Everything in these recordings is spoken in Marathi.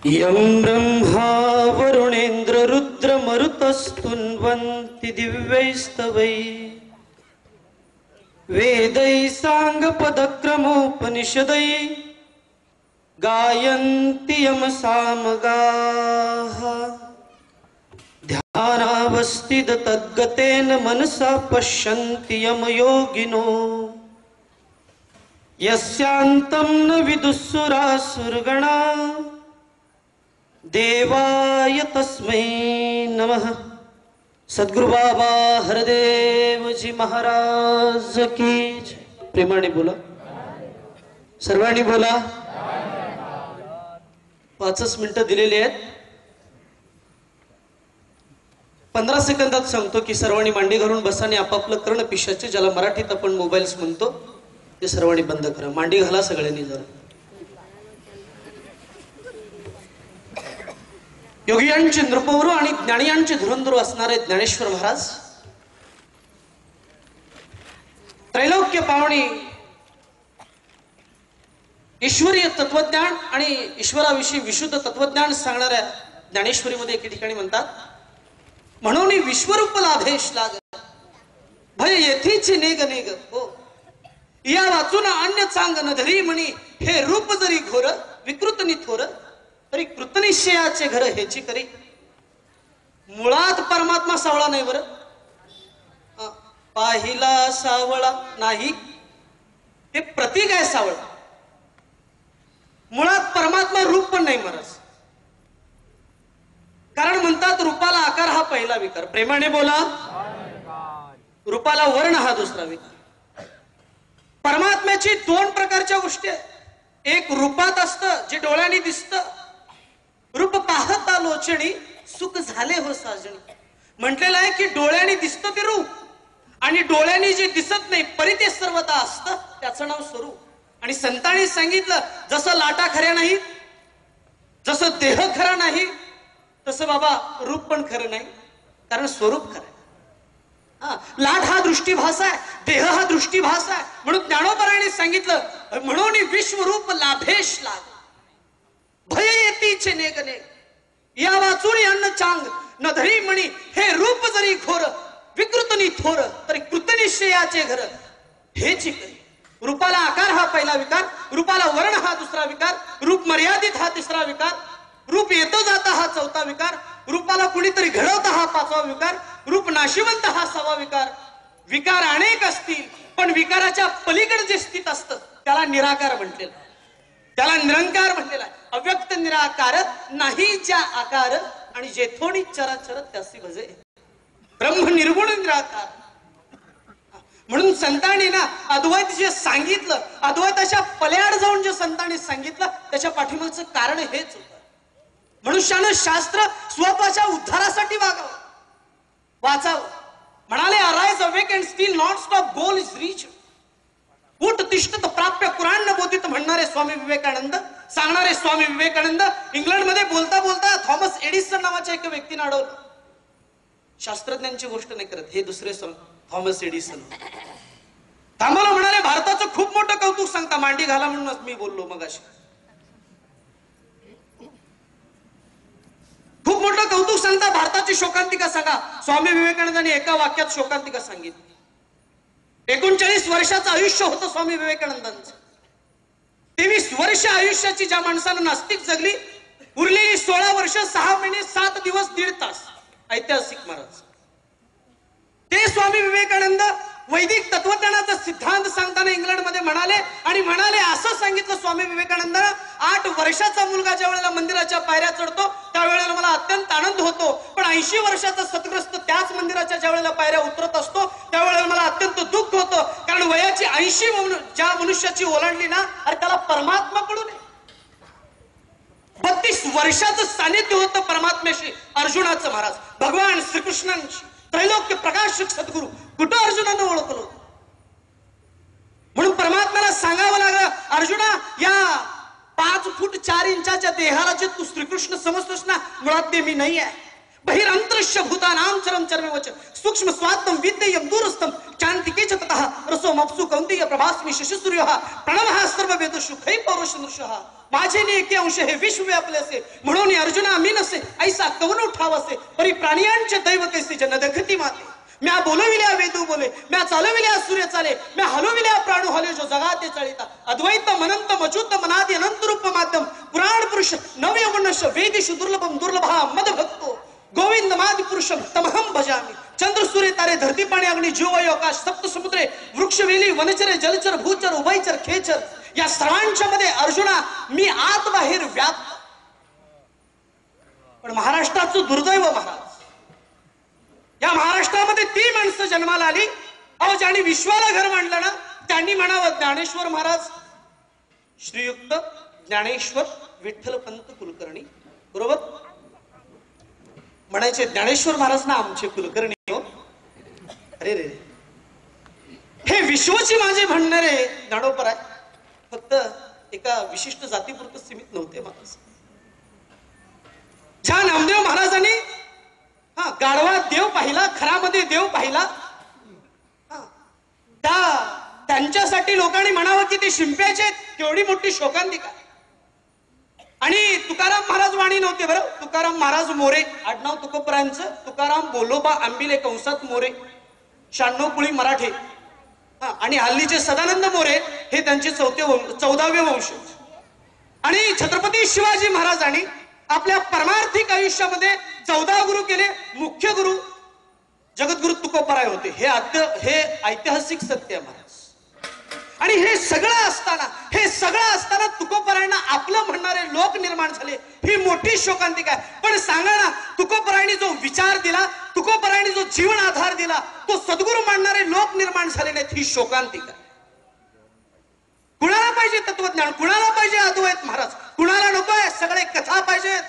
यं ब्रह्मा वरुणेन्द्र रुद्र मरुतस्तुन्वन्ति दिव्यैस्तवैः वेदैः साङ्गपदक्रमोपनिषदैः गायन्ति यम सामगाः ध्यानावस्थित तद्गतेन मनसा पश्यन्ति यम योगिनो यस्यान्तं न विदुःसुरासुरगणा देवाय तस्मै नमः। सद्गुरु बाबा हरदेव जी महाराज की प्रेमाने बोला, सर्वांनी बोला। 5 मिनिटं दिलेली आहेत। 15 सेकंदात सांगतो की सर्वांनी मांडी घालून बसा आणि आपापलं कर्ण पिशाचे, ज्याला मराठीत आपण मोबाईल्स म्हणतो, ते सर्वांनी बंद करा। मांडी घाला सगळ्यांनी जरा। योगियांचे नृपवरू आणि ज्ञानियांचे धुरंधरू असणारे ज्ञानेश्वर महाराज त्रैलोक्य पावणी ईश्वरीय तत्वज्ञान आणि ईश्वराविषयी विशुद्ध तत्वज्ञान सांगणाऱ्या ज्ञानेश्वरीमध्ये एके ठिकाणी म्हणतात, म्हणून विश्वरूप लाभेश लाग भय येथीच नेग नेग हो या वाचून अन्य चांग न धरी म्हणी हे रूप जरी घोर विकृत निथोर तरी कृतनिश्चयाचे घर हेची करी। मुळात परमात्मा सावळा नाही बर, पाहिला सावळा नाही, हे प्रतीक आहे सावळा। मुळात परमात्मा रूप पण नाही महाराज, कारण म्हणतात रूपाला आकार हा पहिला विकार। प्रेमाने बोला, रूपाला वर्ण हा दुसरा विकार। परमात्म्याची 2 प्रकारच्या गोष्टी आहेत, एक रूपात असतं जे डोळ्यांनी दिसतं, रूप पाहता लोचणी सुख झाले हो साजणी। म्हटलेलं आहे की डोळ्यांनी दिसतं ते रूप, आणि डोळ्यांनी जे दिसत नाही परी ते सर्वता असतं त्याचं नाव स्वरूप। आणि संतांनी सांगितलं, जसं लाटा खऱ्या नाहीत, जसं देह खरा नाही, तसं बाबा रूप पण खरं नाही, कारण स्वरूप खरं आहे। लाट हा दृष्टीभास आहे, देह हा दृष्टीभास आहे। म्हणून ज्ञानोबराने सांगितलं, म्हणून विश्वरूप लाभेश लाग भय येतीचे नेग नेग या वाचून अन्न चांग न धरी म्हणी हे रूप जरी घोर विकृत निथोर तरी कृतनिश्चयाचे घर हेची करी। रूपाला आकार हा पहिला विकार, रूपाला वर्ण हा दुसरा विकार, रूप मर्यादित हा तिसरा विकार, रूप येतो जाता हा चौथा विकार, रूपाला कुणीतरी घडवता हा 5वा विकार, रूप नाशिवंत हा 6वा विकार। विकार अनेक असतील पण विकाराच्या पलीकडे जे स्थित असतं त्याला निराकार म्हटलेलं, त्याला निरंकार म्हटलेला आहे। अव्यक्त निराकार नाही ज्या आकार आणि जेथोणी चराचर त्यासी भजे ब्रह्म निर्गुण निराकार। म्हणून संतांनी ना अद्वैत जे सांगितलं, अद्वैताच्या पल्याड जाऊन जे संतांनी सांगितलं त्याच्या पाठीमागचं कारण हेच होतं। मनुष्यानं शास्त्र स्वतःच्या उद्धारासाठी वागावं, वाचावं। म्हणाले, arise awake and still not stop goal is reach. उठ तिष्ठत प्राप्य कुराण न बोधित म्हणणारे स्वामी विवेकानंद, सांगणारे स्वामी विवेकानंद इंग्लंडमध्ये बोलता बोलता थॉमस एडिसन नावाच्या एका व्यक्तीने अडवलं। शास्त्रज्ञांची गोष्ट नाही करत, हे दुसरे थॉमस एडिसन थांबवलं। म्हणाले, भारताचं खूप मोठं कौतुक सांगता, मांडी घाला म्हणूनच मी बोललो मगाशी। खूप मोठं कौतुक सांगता, भारताची शोकांतिका सांगा। स्वामी विवेकानंदांनी एका वाक्यात शोकांतिका सांगितली। 39 वर्षाचं आयुष्य होतं स्वामी विवेकानंदांचं। 23 वर्ष आयुष्याची ज्या माणसानं नास्तिक जगली, उरलेली 16 वर्ष 6 महिने 7 दिवस 1.5 तास ऐतिहासिक महाराज। ते स्वामी विवेकानंद वैदिक तत्वज्ञानाचा सिद्धांत सांगताना इंग्लंडमध्ये म्हणाले, आणि म्हणाले असं सांगितलं स्वामी विवेकानंदांना, 8 वर्षाचा मुलगा ज्या वेळेला मंदिराच्या पायऱ्या चढतो त्यावेळेला मला अत्यंत आनंद होतो, पण 80 वर्षाचा सद्ग्रस्त त्याच मंदिराच्या ज्या वेळेला पायऱ्या उतरत असतो त्यावेळेला मला अत्यंत दुःख होतं, कारण वयाची 80 ज्या मनुष्याची ओलांडली ना, अरे त्याला परमात्मा कडून 32 वर्षाचं सानिध्य होतं परमात्म्याशी अर्जुनाचं महाराज। भगवान श्रीकृष्णांची त्रैलोक्य प्रकाशक सद्गुरु कुठं अर्जुनानं ओळखलं होतं। म्हणून परमात्म्याला सांगावं लागलं, अर्जुना या 5 फूट 4 इंचाच्या देहाला जे तू श्रीकृष्ण समजतोस ना, मुळात ते मी नाही आहे। बहिरंतरश्य भूतानाम चरम चरमे वच सूक्ष्म स्वात्म विद्येयम दूरस्थम शांतिके च ततः रसो मप्सु कौंतेय प्रभास्मि शशिसूर्यः प्रणवः सर्ववेद सुखै पौरुष नृषः माझे नेके अंश हे विश्व व्यापले असे म्हणून अर्जुना मी नसे ऐसा कवन उठाव असे परी प्राणियांचे दैव कैसे जन दखती माते म्या बोलविल्या वेदू बोले म्या चालविल्या सूर्य चाले म्या हलविल्या प्राणू हले जो जगाते चळिता अद्वैत मनंत मचुत मनादि अनंत रूप माध्यम पुराण पुरुष नव्य मनुष्य वेदिषु दुर्लभम दुर्लभा मद भक्तो गोविंद मादि पुरुषम तमहम भजामि चंद्र सूर्य तारे धरती पाणी अग्नि जीव वायू आकाश सप्त समुद्रे वृक्ष वेली वनचरे जलचर भूचर उभयचर खेचर या सर्वांच्या मध्ये अर्जुना मी आत बाहेर व्याप्त. पण महाराष्ट्राचं दुर्दैव महाराज या महाराष्ट्रामध्ये ती माणसं जन्माला आली अहो ज्यांनी विश्वाला घर मांडलं ना त्यांनी म्हणावं ज्ञानेश्वर महाराज श्रीयुक्त ज्ञानेश्वर विठ्ठलपंत कुलकर्णी बरोबर म्हणायचे ज्ञानेश्वर महाराज ना आमचे कुलकर्णी हो. अरे रे हे विश्वची माझे म्हणणारे ज्ञानोपर आहे फक्त एका विशिष्ट जातीपुरतं सीमित नव्हते महाराज. ज्या नामदेव महाराजांनी गाढवा देव पाहिला खरामध्ये देव पाहिला त्यांच्यासाठी लोकांनी म्हणावं की ते शिंप्याचे केवढी मोठी शोकांतिका. आणि तुकाराम महाराज वाणी नव्हते बरं तुकाराम महाराज मोरे आडनाव तुकोपरांचं तुकाराम बोलोबा आंबिले कंसात मोरे 96 कुळी मराठे आणि हल्लीचे सदानंद मोरे हे त्यांचे 14वे वंश. आणि छत्रपती शिवाजी महाराजांनी आपल्या परमार्थिक आयुष्यामध्ये 14 गुरु केले. मुख्य गुरु जगद्गुरु तुकोपराय होते हे ऐतिहासिक सत्य महाराज. आणि हे सगळं असताना तुकोपरायांना आपलं म्हणणारे लोक निर्माण झाले ही मोठी शोकांतिका आहे. पण सांगा ना तुकोपरायांनी जो विचार दिला तुकोपरायांनी जो जीवन आधार दिला तो सद्गुरु मानणारे लोक निर्माण झाले नाहीत ही शोकांतिका. कुणाला पाहिजे तत्वज्ञान कुणाला पाहिजे अद्वैत महाराज कुणाला नकोय सगळे कथा पाहिजेत.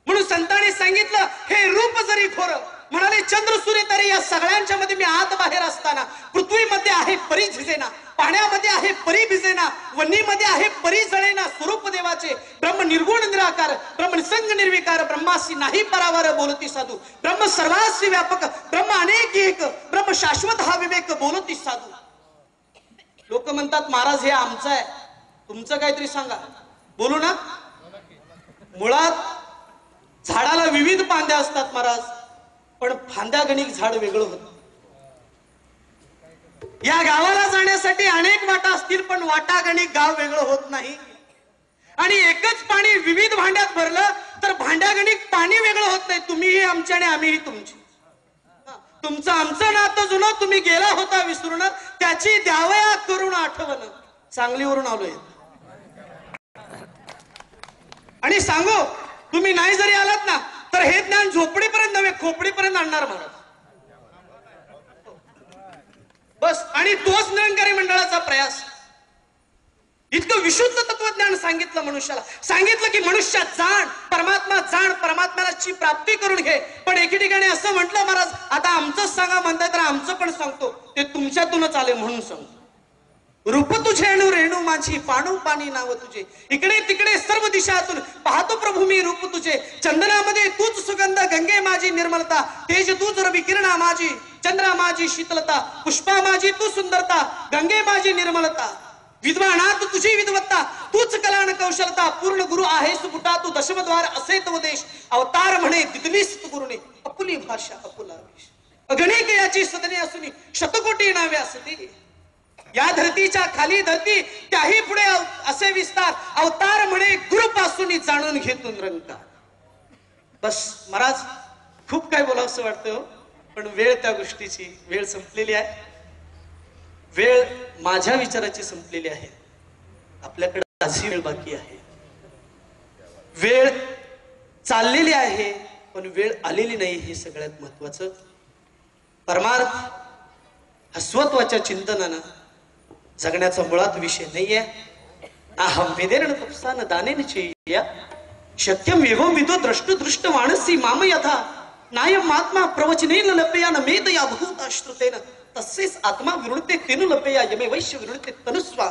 म्हणून संतांनी सांगितलं हे रूप जरी खोर म्हणाले चंद्र सूर्य तरी या सगळ्यांच्या मध्ये मी आत बाहेर असताना पृथ्वीमध्ये आहे परी झिजेना पाण्यामध्ये आहे परी भिजेना वन्नीमध्ये आहे परी जळेना स्वरूप देवाचे ब्रह्म निर्गुण निराकार ब्रह्म निसंग निर्विकार ब्रह्मासी नाही परावर बोलती साधू ब्रह्म सर्वासी व्यापक ब्रह्म अनेक एक ब्रह्म शाश्वत हा विवेक बोलती साधू. लोक म्हणतात महाराज हे आमचं आहे तुमचं काहीतरी सांगा बोलू ना. मुळात झाडाला विविध फांद्या असतात महाराज पण फांद्या गणिक झाड वेगळं होतं. या गावाला जाण्यासाठी अनेक वाटा असतील पण वाटा गणिक गाव वेगळं होत नाही. आणि एकच पाणी विविध भांड्यात भरलं तर भांड्या गणिक पाणी वेगळं होत नाही. तुम्हीही आमचे आणि आम्हीही तुमची. तुमचं आमचं नातं जुनं तुम्ही गेला होता विसरून त्याची द्यावया करून आठवण सांगलीवरून आलोय. आणि सांगू तुम्ही नाही जरी आलात ना तर हे ज्ञान झोपडीपर्यंत नव्हे खोपडीपर्यंत आणणार महाराज बस. आणि तोच निरंकारी मंडळाचा प्रयास. इतकं विशुद्ध तत्वज्ञान सांगितलं मनुष्याला सांगितलं की मनुष्यात जाण परमात्म्याची प्राप्ती करून घे. पण एके ठिकाणी असं म्हटलं महाराज आता आमचंच सांगा म्हणताय तर आमचं पण सांगतो ते तुमच्यातूनच आले म्हणून सांगतो. रूप तुझे अणु रेणू माझी पाणू पाणी नाव तुझे इकडे तिकडे सर्व दिशातून पाहतो प्रभू मी रूप तुझे चंदनामध्ये तूच सुगंध गंगे माझी निर्मलता तेज तूच रवी किरणा माझी चंद्रा माझी शीतलता पुष्पा माझी तू सुंदरता गंगे माझी निर्मलता विद्वानात तुझी विद्वत्ता तूच कलान कौशलता पूर्ण गुरु आहेस बुटा तू दशमद्वार असे तो देश अवतार म्हणे दिदलीस तू गुरुने अपुली भाषा अपुला वेश अगणिक याची सदने असुनी शतकोटी नावे असती या धरतीच्या खाली धरती त्याही पुढे असे विस्तार अवतार म्हणे गुरुपासून जाणून घेतून रंगता. बस महाराज खूप काय बोलावं असं वाटतं पण वेळ त्या गोष्टीची वेळ संपलेली आहे. वेळ माझ्या विचाराची संपलेली आहे. आपल्याकडे अशी वेळ बाकी आहे. वेळ चाललेली आहे पण वेळ आलेली नाही हे सगळ्यात महत्वाचं. परमार्थ हस्वत्वाच्या चिंतनानं जगण्याचा मुळात विषय नाहीये. अहम वेदेन तपसा न दानेन चेया सत्यम एवं विदो द्रष्टु दृष्ट मानसी माम यथा नायम आत्मा प्रवचनेन लपेया न मेदया भूता श्रुतेन तसेच आत्मा विरुणते तेनु लपेया यमे वैश्य विरुणते तनुस्वा.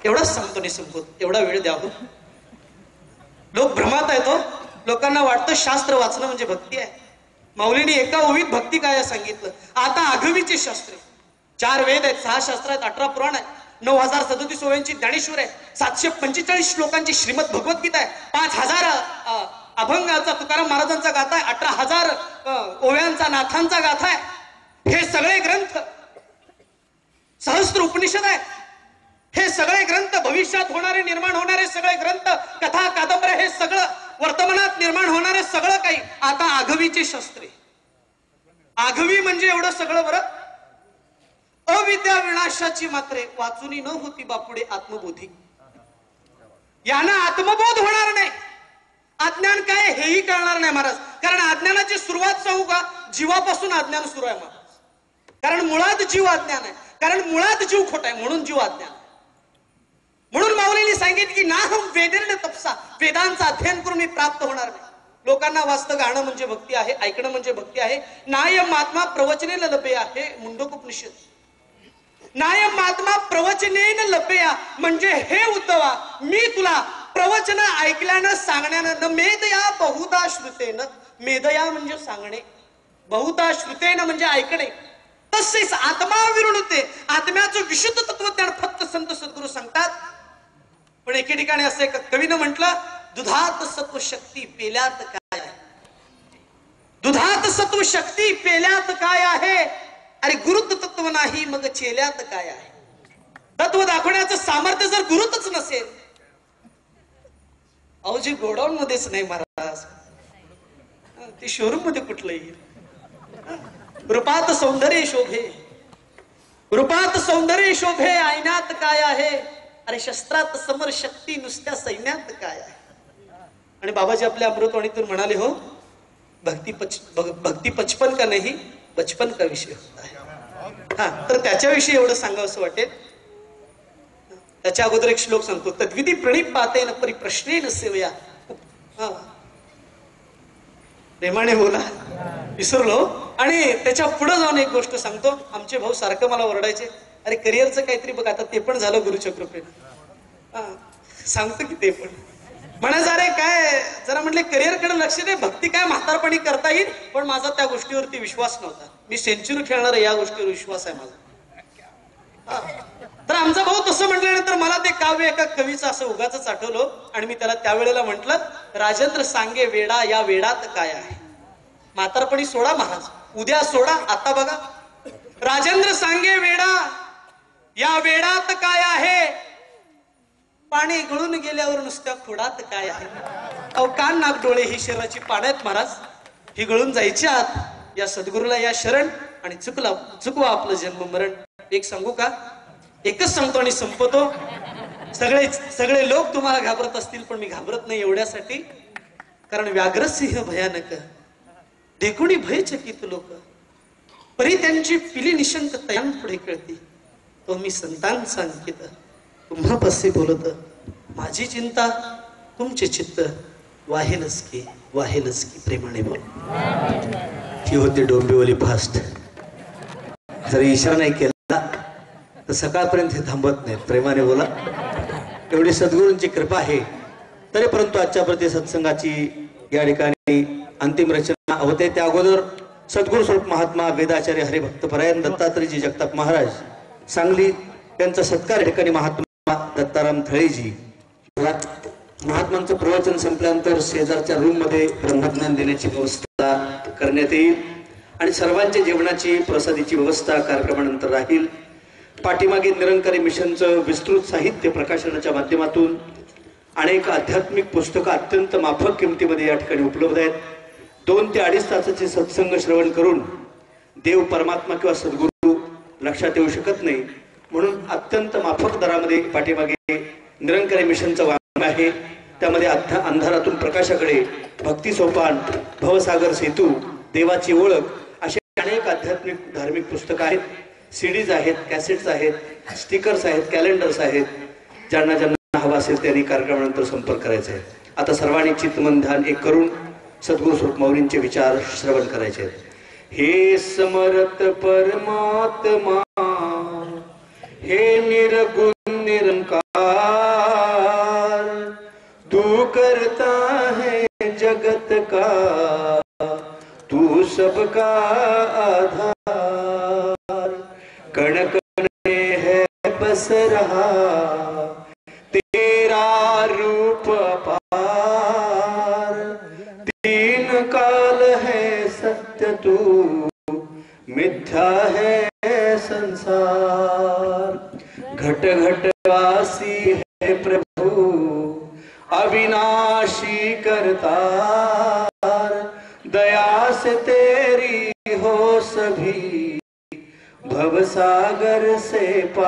एवढाच सांगतो नाही संपत एवढा वेळ द्यावं. लोक भ्रमात येतो लोकांना वाटतं शास्त्र वाचणं म्हणजे भक्ती आहे. माऊलीने एका ओवीत भक्ती काय सांगितलं. आता आघवीचे शास्त्र 4 वेद आहेत, 6 शास्त्र आहेत, 18 पुराण आहे, 9037 ओव्यांची ज्ञानेश्वर आहे, 745 श्लोकांची श्रीमद भगवद्गीता आहे, 5000 अभंगाचा तुकाराम महाराजांचा गाथा आहे, 18,000 ओव्यांचा नाथांचा गाथा आहे. हे सगळे ग्रंथ सहस्त्र उपनिषद आहे. हे सगळे ग्रंथ भविष्यात होणारे निर्माण होणारे सगळे ग्रंथ, कथा कादंबऱ्या, हे सगळं वर्तमानात निर्माण होणारे सगळं काही आता आघवीचे शस्त्रे. आघवी म्हणजे एवढं सगळं बरं. अविद्या विनाशाची मात्रे वाचुनी न होती बापुडे आत्मबोधी. यानं आत्मबोध होणार नाही. अज्ञान काय हेही कळणार नाही महाराज. कारण अज्ञानाची सुरुवात सांगू का, जीवापासून अज्ञान सुरू आहे महाराज. कारण मुळात जीव अज्ञान आहे. कारण मुळात जीव खोटा आहे, म्हणून जीव अज्ञान. म्हणून माऊलींनी सांगितलं की ना हम वेदेर्न तपसा, वेदांचं अध्ययन करून मी प्राप्त होणार नाही. लोकांना वाचतं गाणं म्हणजे भक्ती आहे, ऐकणं म्हणजे भक्ती आहे. नायम आत्मा प्रवचनेन लपेया, हे मुंडकोपनिषद. नायम आत्मा प्रवचनेन लपेया म्हणजे हे उद्धवा, मी तुला प्रवचन ऐकल्यानं सांगण्यानं, न मेदया बहुधा श्रुतेन, मेदया म्हणजे सांगणे, बहुधा श्रुतेन म्हणजे ऐकणे. तसेच आत्मा विरुणते, आत्म्याचं विशुद्ध तत्वज्ञान फक्त संत सद्गुरू सांगतात. पण एके ठिकाणी असं एक कवीनं म्हटलं, दुधात सत्व शक्ती पेल्यात काय आहे. दुधात सत्व शक्ती पेल्यात काय आहे, अरे गुरुत्व तत्व नाही मग चेल्यात काय आहे. तत्व दाखवण्याचं सामर्थ्य जर गुरुतच नसेल, अहो जे गोडाऊन मध्येच नाही महाराज, ते शोरूम मध्ये कुठलं येईल. रूपात सौंदर्य शोभे, रूपात सौंदर्य शोभे, आईनात काय आहे, अरे शस्त्रात समर शक्ती नुसत्या सैन्यात काय आहे. आणि बाबाजी आपल्या अमृतवाणीतून म्हणाले, हो भक्ती 55 का नाही, 55 का विषय होता है. हा, तर त्याच्याविषयी एवढं सांगावं असं वाटेल. त्याच्या अगोदर एक श्लोक सांगतो, तद्विधी प्रणिपातेन परिप्रश्नेन सेवया. प्रेमाने बोला, विसरलो. आणि त्याच्या पुढे जाऊन एक गोष्ट सांगतो. आमचे भाऊ सारखं मला ओरडायचे, अरे करिअरचं काहीतरी बघ, आता ते पण झालं गुरुच्या कृपेनं. सांगतो की ते पण म्हणायचं, अरे काय जरा म्हटले करिअरकडे लक्ष दे, भक्ती काय म्हातारपणी करता येईल. पण माझा त्या गोष्टीवरती विश्वास नव्हता. मी सेंचुरी खेळणार या गोष्टीवर विश्वास आहे माझा. तर आमचा भाऊ तसं म्हटल्यानंतर मला ते काव्य एका कवीचं असं उगाच आठवलं. आणि मी त्याला त्यावेळेला म्हटलं, राजेंद्र सांगे वेडा, या वेडात काय आहे. म्हातारपणी सोडा महाराज, उद्या सोडा, आता बघा. राजेंद्र सांगे वेडा, या वेडात काय आहे, पाणी गळून गेल्यावर नुसत्या खोडात काय आहे. अहो कान नाक डोळे ही शरीराची पाण्यात महाराज, ही गळून जायची आत. या सद्गुरूला या शरण, आणि चुकवा आपलं जन्म मरण. एक सांगू का, एकच सांगतो आणि संपतो. सगळे लोक तुम्हाला घाबरत असतील, पण मी घाबरत नाही एवढ्यासाठी, कारण व्याघ्रसिंह भयानक, देखुणी भयचकित लोक, परी त्यांची पिली निशंक तयान पुढे कळती. तो मी संतांचा अंकित, तुम्हापाशी बोलत, माझी चिंता तुमचे चित्त, वाहेलच की प्रेमाने बोल. ती होती डोंबिवली फास्ट. जर इशारा नाही केला तर सकाळपर्यंत हे थांबत नाहीत. प्रेमाने बोला. एवढी सद्गुरूंची कृपा आहे. तरी परंतु आजच्या प्रति सत्संगाची या ठिकाणी अंतिम रचना होते. त्या अगोदर सद्गुरू स्वरूप महात्मा वेदाचार्य हरिभक्तपरायण दत्तात्रयजी जगताप महाराज सांगली यांचा सत्कार ठिकाणी महात्मा दत्ताराम थळेजी. महात्मांचं प्रवचन संपल्यानंतर शेजारच्या रूम मध्ये ब्रह्मज्ञान देण्याची व्यवस्था करण्यात येईल आणि सर्वांच्या जेवणाची प्रसादीची व्यवस्था कार्यक्रमानंतर राहील. पाठीमागे निरंकारी मिशनचं विस्तृत साहित्य प्रकाशनाच्या माध्यमातून अनेक आध्यात्मिक पुस्तकं अत्यंत माफक किमतीमध्ये या ठिकाणी उपलब्ध आहेत. 2 ते 2.5 तासाचे सत्संग श्रवण करून देव परमात्मा किंवा सद्गुरू लक्षात येऊ शकत नाही. म्हणून अत्यंत माफक दरामध्ये पाठीमागे निरंकारी मिशनचं वाङ्मय आहे. त्यामध्ये अंधारातून प्रकाशाकडे, भक्ती सोपान, भवसागर सेतू, देवाची ओळख असे अनेक आध्यात्मिक धार्मिक पुस्तकं आहेत. सीडीज आहेत, कॅसेट्स आहेत, स्टिकर्स आहेत, कॅलेंडर्स आहेत. ज्यांना हवा असेल त्यांनी कार्यक्रमानंतर संपर्क करायचा आहे. आता सर्वांनी चित्तमन ध्यान एक करून सद्गुरू स्वरूप माऊलींचे विचार श्रवण करायचे आहेत. हे समर्थ परमात्मा, हे निर्गुण निरंकार, तू करता है जगत का, तू सबका आधार. कण बस रहा तेरा रूप अपार। तीन काल है सत्य तू मिथ्या है संसार। घट घट वासी है प्रभु अविनाशी करतार। दया से तेरी हो सभी भवसागर से पार।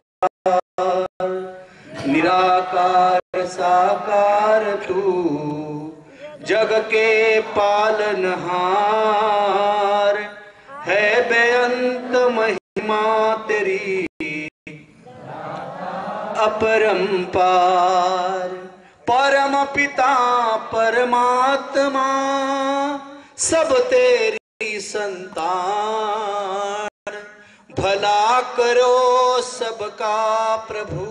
निराकार साकार तू जग के पालनहार। है बेअंत महिमा तेरी अपरंपार। परम पिता परमात्मा सब तेरी संतान। भला करो सबका प्रभु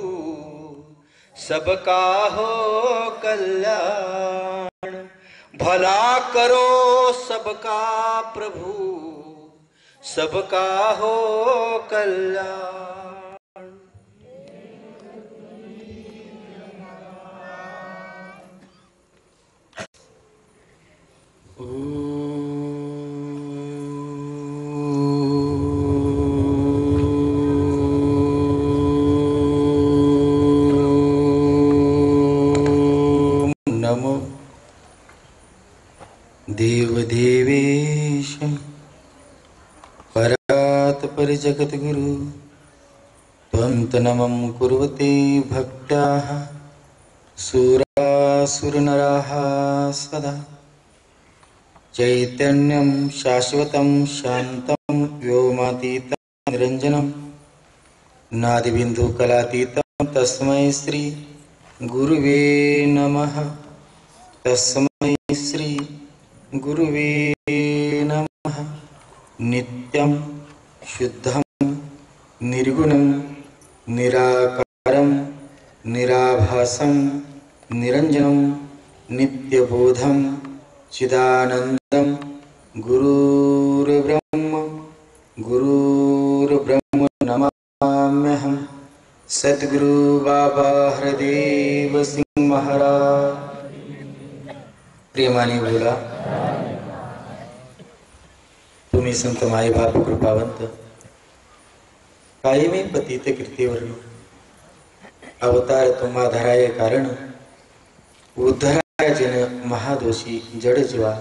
सबका हो कल्याण। भला करो सबका प्रभु सबका हो कल्याण। नमो देवदेवेश परात् परिजगद्गुरु त्वं तनमं कुर्वते भक्ताः सुरासुरनराः सदा। चैतन्यं शाश्वतं शान्तं व्योमातीतं निरञ्जनं नादिबिन्दुकलातीतं तस्मै श्री गुरुवे नमः। तस्मै श्री गुरुवे नमः। नित्यं शुद्धं निर्गुणं निराकारं निराभासं निरञ्जनं नित्यबोधं चिदानन्दं गुरुर्ब्रह्म नमाम्यहं। सद्गुरु बाबा हरदेव सिंह महाराज। प्रेमाने बोला। तुम्ही संत माई बाप कृपावंत कायमी पतित कीर्तीवर्ण अवतार तुम्हा धराय कारण उद्धराय जन महादोषी जड जीवा।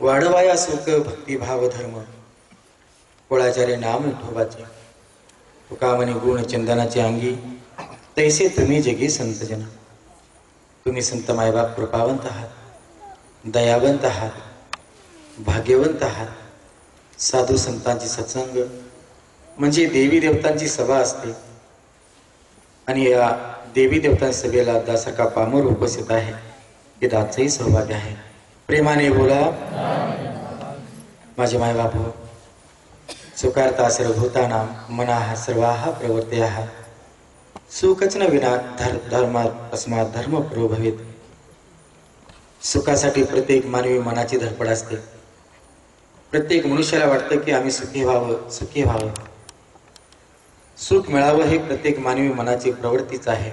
वाढवाया सुख भक्तिभाव धर्म कुळाचार्य नाम विठोबाचे। तुकामणी गुण चंदनाचे अंगी तैसे तुम्ही जगी संत जन। तुम्ही संत मायबाप कृपावंत आहात दयावंत आहात भाग्यवंत आहात। साधू संतांची सत्संग म्हणजे देवी देवतांची सभा असते आणि या देवी देवतांच्या सभेला दासका पामर उपस्थित आहे हे दासही सहभागी आहे। प्रेमाने बोला। माझे माय बाप सुकारता सर्वभूतानां मनाः सर्वाः प्रवृत्तयः सुखच न विना धर्मात् तस्मात् धर्म परो भवेत्। सुखासाठी प्रत्येक मानवी मनाची धडपड असते। प्रत्येक मनुष्याला वाटतं की आम्ही सुखी व्हावं सुखी व्हावं। सुख मिळावं हे प्रत्येक मानवी मनाची प्रवृत्तीच आहे।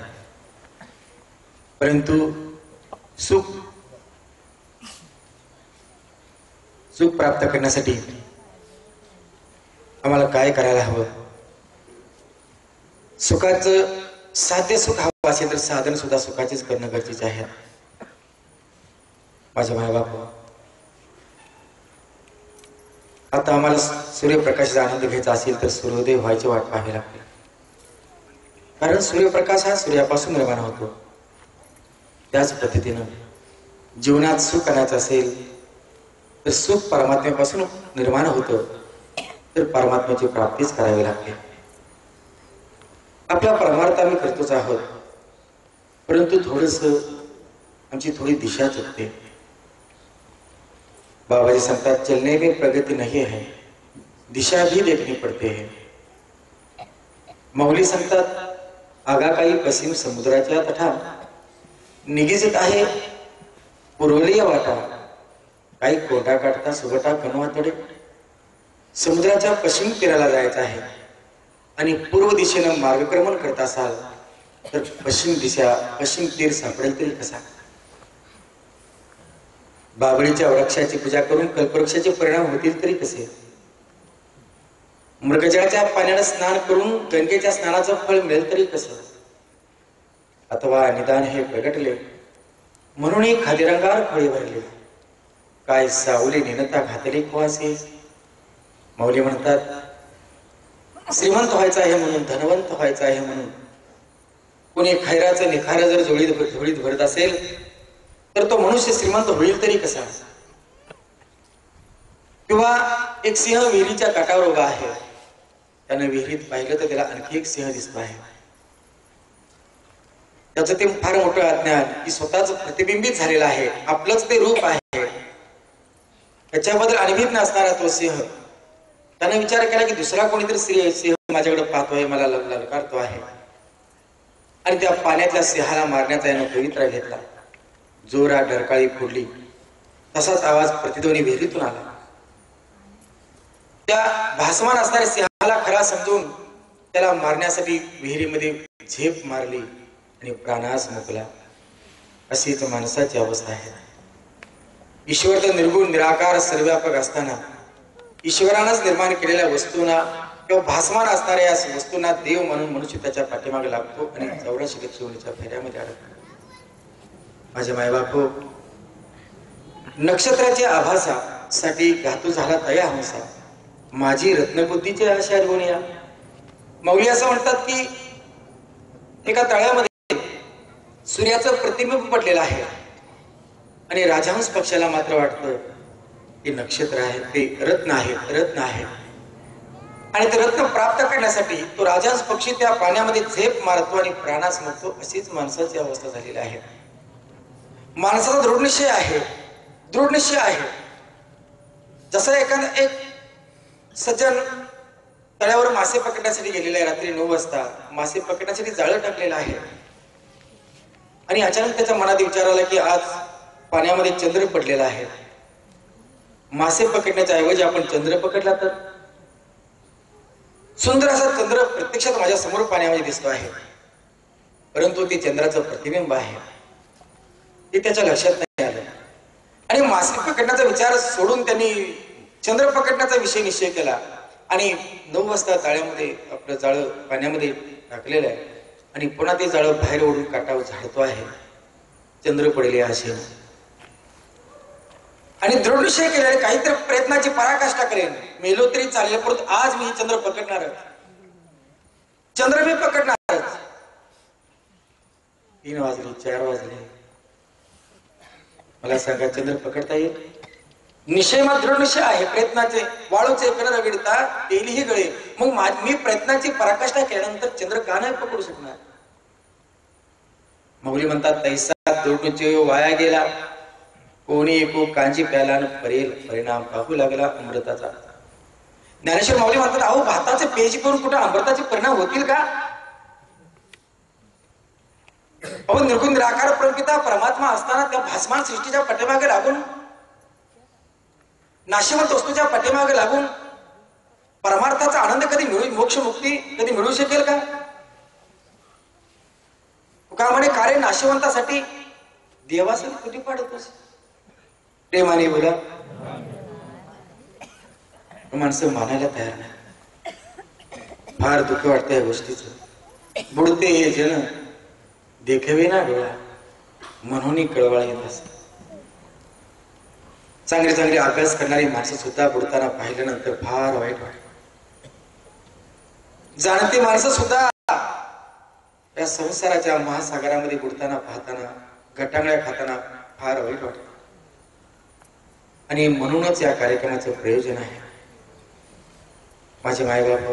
परंतु सुख प्राप्त करण्यासाठी आम्हाला काय करायला हवं? सुखाचं साध्य सुख हवं असेल तर साधन सुद्धा सुखाचेच करणं गरजेचे आहे। माझे माय बाप आता आम्हाला सूर्यप्रकाशाचा आनंद घ्यायचा असेल तर सूर्योदय व्हायची वाट पाहावी लागते। कारण सूर्यप्रकाश हा सूर्यापासून निर्माण होतो। त्याच पद्धतीनं जीवनात सुख आणायचं असेल तर सुख परमात्म्यापासून निर्माण होतं तर परमात्म्याची प्राप्तीच करावी लागते। आपला परमार्थ आम्ही करतोच आहोत परंतु थोडस आमची थोडी दिशा चुकते। बाबा जी सांगतात चलने में प्रगति नहीं है दिशा भी देखनी पड़ती है। माऊली सांगतात आगा काही पश्चिम समुद्राच्या तटा निघिजित आहे पूर्वलीय वाटा। काही कोटा काढता सुगटा कणवा तडे समुद्राच्या पश्चिम तीराला जायचं आहे। आणि पूर्व दिशेनं मार्गक्रमण करत असाल तर पश्चिम तीर सापडेल तरी कसा? बाबळीच्या वृक्षाची पूजा करून कल्पवृक्षाचे परिणाम होतील तरी कसे? मृगजळाच्या पाण्यानं स्नान करून गंगेच्या स्नानाचं फळ मिळेल तरी कसं? अथवा निदान हे प्रगटले म्हणून खादिरंगार फळे भरले, काय सावली निनता घातली कोवासे. माऊली म्हणतात श्रीमंत व्हायचं आहे म्हणून, धनवंत व्हायचं आहे म्हणून कोणी खैराचं निखार जर झोळीत भरत असेल तर तो मनुष्य श्रीमंत होईल तरी कसा? किंवा एक सिंह विहिरीच्या काठावर उभा आहे, त्यानं विहिरीत पाहिलं तर त्याला आणखी एक सिंह दिसतो आहे. त्याचं ते फार मोठं अज्ञान की स्वतःच प्रतिबिंबित झालेलं आहे, आपलंच ते रूप आहे. त्याच्याबद्दल अनुभीत नसणारा तो सिंह त्याने विचार केला की दुसरा कोणीतरी सिंह माझ्याकडे पाहतोय, मला ललकारतो आहे. आणि त्या पाण्यातल्या सिंहाला मारण्याचा यानं पवित्रा घेतला. जोरात डरकाळी फोडली, तसाच आवाज प्रतिध्वनी विहिरीतून आला. त्या भासमान असणाऱ्या सिंहाला खरा समजून त्याला मारण्यासाठी विहिरीमध्ये झेप मारली आणि प्राणास मुकला. अशीच माणसाची अवस्था आहे. ईश्वर तर निर्गुण निराकार सर्वव्यापक असताना ईश्वरानंच निर्माण केलेल्या वस्तूंना किंवा भासमान असणाऱ्या या वस्तूंना देव म्हणून मनुष्य त्याच्या पाठीमागे लागतो आणि 84 लक्षणीच्या फेऱ्यामध्ये अडकतो. माझे मायबापो, नक्षत्राच्या आभासासाठी घातू झाला तया हंसा, माझी रत्नबुद्धीची आशा गुणिया. माऊली असं म्हणतात की एका तळ्यामध्ये सूर्याचं प्रतिबिंब पडलेलं आहे आणि राजहंस पक्षाला मात्र वाटतं की नक्षत्र आहे, ते रत्न आहे. आणि ते रत्न प्राप्त करण्यासाठी तो राजहंस पक्षी त्या पाण्यामध्ये झेप मारतो आणि प्राणास मुकतो. अशीच माणसाची अवस्था झालेली आहे. माणसाचा दृढ निश्चय आहे. जसं एखादा एक सज्जन तळ्यावर मासे पकडण्यासाठी गेलेला आहे, रात्री 9 वाजता मासे पकडण्यासाठी जाळं टाकलेलं आहे आणि अचानक त्याच्या मनात विचार आला की आज पाण्यामध्ये चंद्र पडलेला आहे. मासे पकडण्याच्या ऐवजी आपण चंद्र पकडला तर? सुंदर असा चंद्र प्रत्यक्षात माझ्या समोर पाण्यामध्ये दिसतो आहे, परंतु ते चंद्राचं प्रतिबिंब आहे. ते त्याच्या लक्षात नाही आलं आणि मासे पकडण्याचा विचार सोडून त्यांनी चंद्र पकडण्याचा विषय निश्चय केला आणि 9 वाजता जाळ्यामध्ये आपलं जाळं पाण्यामध्ये टाकलेलं आहे आणि पुन्हा ते जाळं बाहेर ओढून काठावर झाडतो आहे. चंद्र पडले आशेने आणि दृढ निश्चय केलेले काहीतरी प्रयत्नाची पराकाष्ठा करेन, मेलो तरी चालेल, परंतु आज मी चंद्र पकडणारच, चंद्र मी पकडणारच. 3 वाजले, 4 वाजले, मला सांगा चंद्र पकडता येईल? निश्चय मग दृढ निश्चय आहे. प्रयत्नाचे वाळूचे कण रगडता तेलही गळे. मग मी प्रयत्नाची पराकाष्ठा केल्यानंतर चंद्र का नाही पकडू शकणार? माऊली म्हणतात तैसा दृढ निश्चय वाया गेला, कोणी एको कांची प्याला परेल परिणाम पाहू लागला अमृताचा. ज्ञानेश्वर माऊली म्हणतात अहो भाताचे पेज करून कुठे अमृताचे परिणाम होतील का? अहो निर्गुण निराकार परमपिता परमात्मा असताना त्या भासमान सृष्टीच्या पाठीमागे लागून, नाशिवंत वस्तूच्या पाठीमागे लागून परमार्थाचा आनंद कधी मिळू, मोक्ष मुक्ती कधी मिळू शकेल का? तुका म्हणे कार्य नाशिवंतासाठी देवासाठी कुठे पाडतोस? प्रेमाने बोला. माणसं मानायला तयार नाही. फार दुःख वाटतं या गोष्टीचं. बुडते हे जन देखावे ना डोळा म्हणून कळवळा येत असत. चांगले अभ्यास करणारी माणसं सुद्धा बुडताना पाहिल्यानंतर फार वाईट वाटत. जाणती माणसं सुद्धा या संसाराच्या महासागरामध्ये बुडताना पाहताना, गटांगळ्या खाताना फार वाईट वाटत. आणि म्हणूनच या कार्यक्रमाचं प्रयोजन आहे. माझे मायबाप,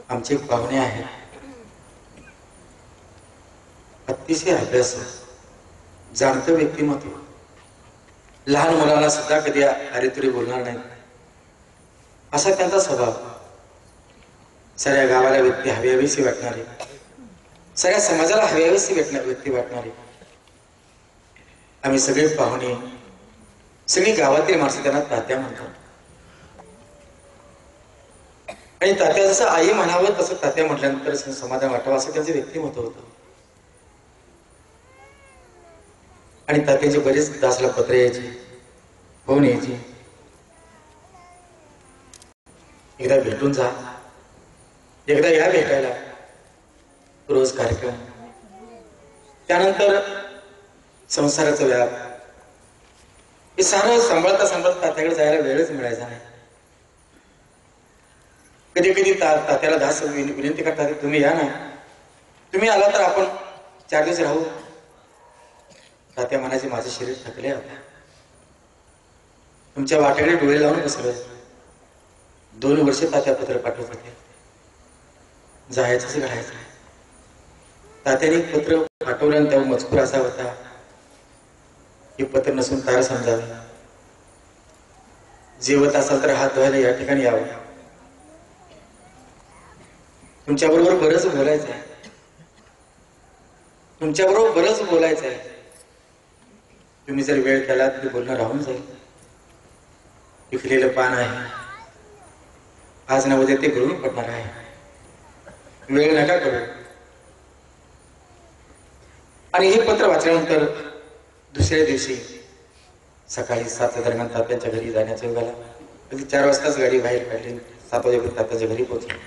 आमचे पाहुणे आहेत, अतिशय अभ्यास जाणतं व्यक्तिमत्व. लहान मुलांना सुद्धा कधी अरेतुरी बोलणार नाही असा त्यांचा स्वभाव. सगळ्या गावाला व्यक्ती हवीहवीशी वाटणारी, सगळ्या समाजाला हवीहवीशी व्यक्ती वाटणारी. आम्ही सगळे पाहुणे, सगळी गावातील माणसं त्यांना तात्या म्हणतात. आणि तात्या जसं आई म्हणावं तसं तात्या म्हटल्यानंतर समाधान वाटावं असं त्यांचं व्यक्तिमत्व होतं. आणि तात्याचे बरेच दासला पत्र यायचे, फोन यायचे, एकदा भेटून जा, एकदा या भेटायला, रोज कार्यक्रम. त्यानंतर संसाराचा व्याप, हे सारं सांभाळता सांभाळता तात्याकडे जायला वेळच मिळायचा नाही. कधी कधी तात्याला दास विनंती करतात, तुम्ही या ना, तुम्ही आला तर आपण 4 दिवस राहू. तात्या म्हणायचे, माझे शरीर थकले आता, तुमच्या वाट्याकडे डोळे लावून बसलोय. 2 वर्ष तात्या पत्र पाठवत होते, जायचंच घडायचं. तात्याने एक पत्र पाठवलं आणि त्यावर मजकूर असा होता, हे पत्र नसून तार समजावे, जेवत असाल तर हात धुवायला या ठिकाणी यावं, तुमच्याबरोबर बरंच बोलायचं आहे, तुमच्याबरोबर बरंच बोलायचं आहे. तुम्ही जर वेळ केला तर बोलणं राहून जाईल. पिकलेलं पान आहे, आज ना उद्या ते गळून पडणार आहे, वेळ नका करू. आणि हे पत्र वाचल्यानंतर दुसऱ्या दिवशी सकाळी 7 दरम्यान तात्याच्या घरी जाण्याच्या वेळेला अगदी 4 वाजताच गाडी बाहेर काढली. 7 वाजेपर्यंत तात्याच्या घरी पोहोचले.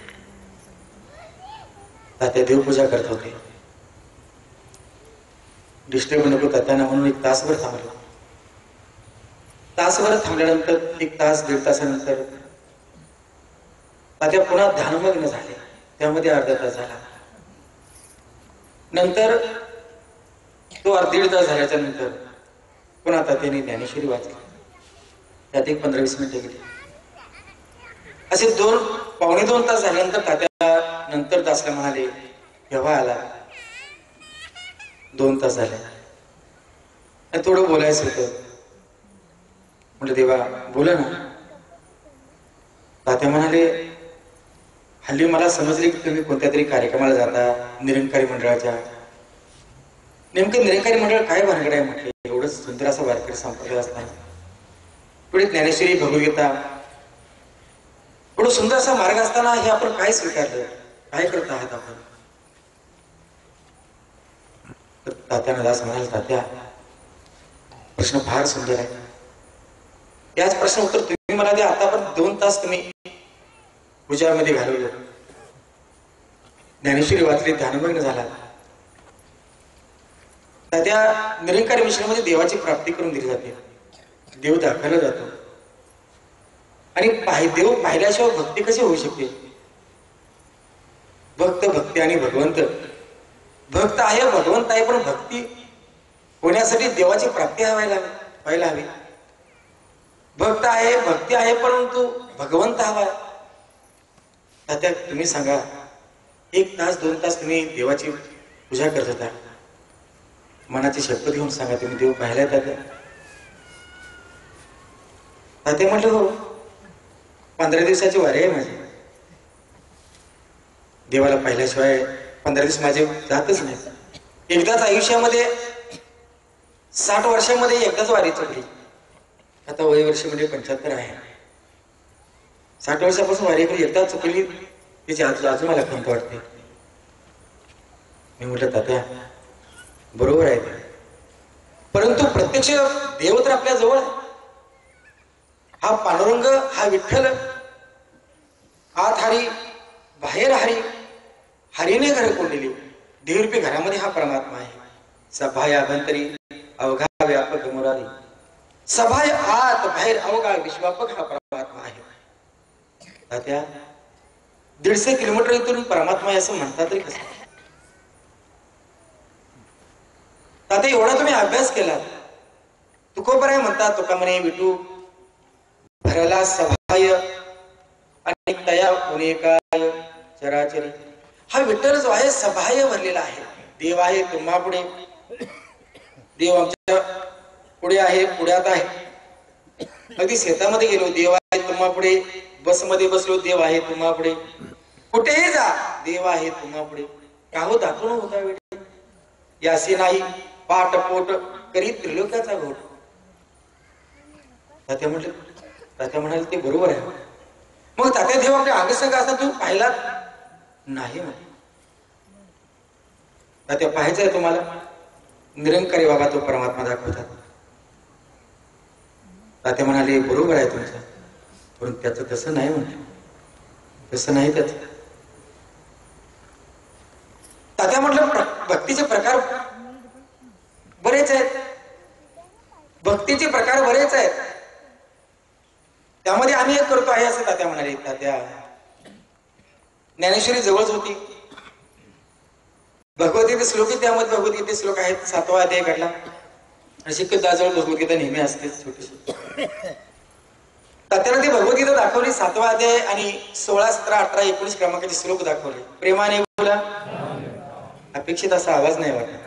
तात्या देवपूजा करत होते. डिस्टर्ब नको तात्याना म्हणून 1 तासभर थांबलो. तासभर थांबल्यानंतर 1 तास 1.5 तासानंतर तात्या पुन्हा ध्यानमग्न झाले. त्यामध्ये अर्धा तास झाला. नंतर तो 1.5 तास झाल्याच्या नंतर पुन्हा तात्याने ज्ञानेश्वरी वाचली. त्यात 15-20 मिनिटं गेली. असे 2-2.25 तास झाल्यानंतर तात्या नंतर दासला म्हणाले, केव्हा आला? 2 तास झाले, थोडं बोलायचं होतं. म्हटलं, देवा बोला ना. तात्या म्हणाले, हल्ली मला समजले की तुम्ही कोणत्या तरी कार्यक्रमाला जाता, निरंकारी मंडळाच्या. नेमकं निरंकारी मंडळ काय भानगड आहे म्हटले. एवढं सुंदर असं वारकरी संप्रदाय असताना, पुढे ज्ञानेश्वरी, भगवद्गीता, एवढं सुंदर असा मार्ग असताना हे आपण काय स्वीकारलं, काय करत आहात आपण? तर तात्यानं दास म्हणाल, तात्या प्रश्न फार सुंदर आहे. याच प्रश्न उत्तर तुम्ही मला द्या. आतापर्यंत 2 तास तुम्ही पूजामध्ये घालवलं, ज्ञानेश्वरी वाचली, ध्यानमग्न झाला. तात्या निरंकारी मिशनमध्ये देवाची प्राप्ती करून दिली जाते, देव दाखवला जातो. आणि देव पाहिल्याशिवाय भक्ती कशी होऊ शकते? भक्त, भक्ती आणि भगवंत. भक्त आहे, भगवंत आहे, पण भक्ती होण्यासाठी देवाची प्राप्ती व्हायला हवी. भक्त आहे, भक्ती आहे, परंतु भगवंत हवा. तात्या तुम्ही सांगा, 1 तास 2 तास तुम्ही देवाची पूजा करत होता, मनाची शपथ घेऊन सांगा, तुम्ही देव पाहिलाय तात्या? तात्या म्हटलं, हो, 15 दिवसाची वारी आहे माझी. देवाला पाहिल्याशिवाय 15 दिवस माझे जातच नाही. एकदाच आयुष्यामध्ये 60 वर्षामध्ये एकदाच वारी चुकली. आता वय वर्ष म्हणजे 75 आहे. 60 वर्षापासून वारी एकदाच चुकली, तिची अजून मला खंत वाटते. मी म्हटलं, तात्या बरोबर आहे, परंतु प्रत्यक्ष देव तर आपल्या जवळ आहे. हा पांडुरंग, हा विठ्ठल, आत हरी बाहेर हरी, हरीने घर कोंडली, देवरूपी घरामध्ये हा परमात्मा आहे. सभाय अभ्यंतरी अवघा व्यापक मुरारी, सभाय आत बाहेर अवघा विश्वापक हा परमात्मा आहे. तात्या 150 किलोमीटर इथून परमात्मा आहे असं म्हणता तरी कसं? तात्या एवढा तुम्ही अभ्यास केला. तुकोबराय म्हणतात, तुका म्हणे विठू भरला सभाय आणि तया उनेकाय चराचरी. हा विठ्ठल जो आहे सभाय भरलेला आहे. देव आहे तुम्हा पुढे, देव आमच्या पुढे आहे, पुढ्यात आहे. अगदी शेतामध्ये गेलो, देव आहे तुम्हा पुढे. बसमध्ये बसलो, देव आहे तुम्हा पुढे. कुठेही जा, देव आहे तुम्हा पुढे. काहो दाखवून होता विठ्ठल, यासी नाही पाठ पोट करी त्रिलोक्याचा घोट. तात्या म्हणाले, ते बरोबर आहे, मग तात्या देव आपल्या अंगसंग असता तू पाहिला नाही म्हणे. तात्या पाहायचंय तुम्हाला निरंकारी बाबा तो परमात्मा दाखवतात. तात्या म्हणाले बरोबर आहे तुमचं, परंतु त्याचं तसं नाही म्हटलं, तसं नाही त्याच. तात्या म्हटलं भक्तीचे प्रकार बरेच आहेत, भक्तीचे प्रकार बरेच आहेत, त्यामध्ये आम्ही एक करतो आहे असं तात्या म्हणाले. तात्या ज्ञानेश्वरी जवळच होती, भगवद्गीता श्लोक त्यामध्ये भगवद्गीते श्लोक आहेत, 7वा अध्याय काढला आणि शिकदाजवळ भगवद्गीता नेहमी असतेच छोटीशी. तात्यानं ती भगवद्गीता दाखवली 7वा अध्याय आणि 16, 17, 18, 19 क्रमांकाचे श्लोक दाखवले. प्रेमाने बोला, अपेक्षित असा आवाज नाही वाटत.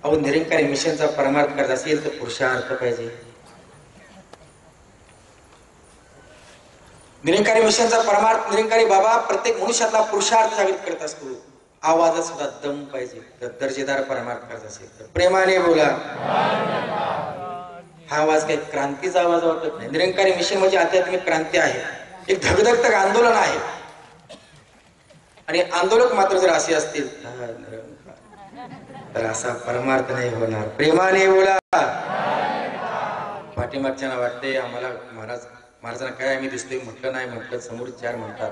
अहो निरंकारी मिशनचा परमार्थ करत असेल तर पुरुषार्थ पाहिजे. निरंकारी मिशनचा परमार्थ निरंकारी बाबा प्रत्येक मनुष्यातला पुरुषार्थ जागृत करत असतो. आवाजात सुद्धा दम पाहिजे. दर्जेदार परमार्थ करत असेल तर प्रेमाने बोला. हा आवाज काही क्रांतीचा आवाज वाटत नाही. निरंकारी मिशन म्हणजे आध्यात्मिक क्रांती आहे, एक धगधगतक आंदोलन आहे. आणि आंदोलक मात्र जर असे असतील तर असा परमार्थ नाही होणार. प्रेमाने बोला. पाठीमागच्यांना वाटते आम्हाला महाराजांना काय आम्ही दिसतोय, म्हटलं नाही म्हटलं समोर 4 म्हणतात.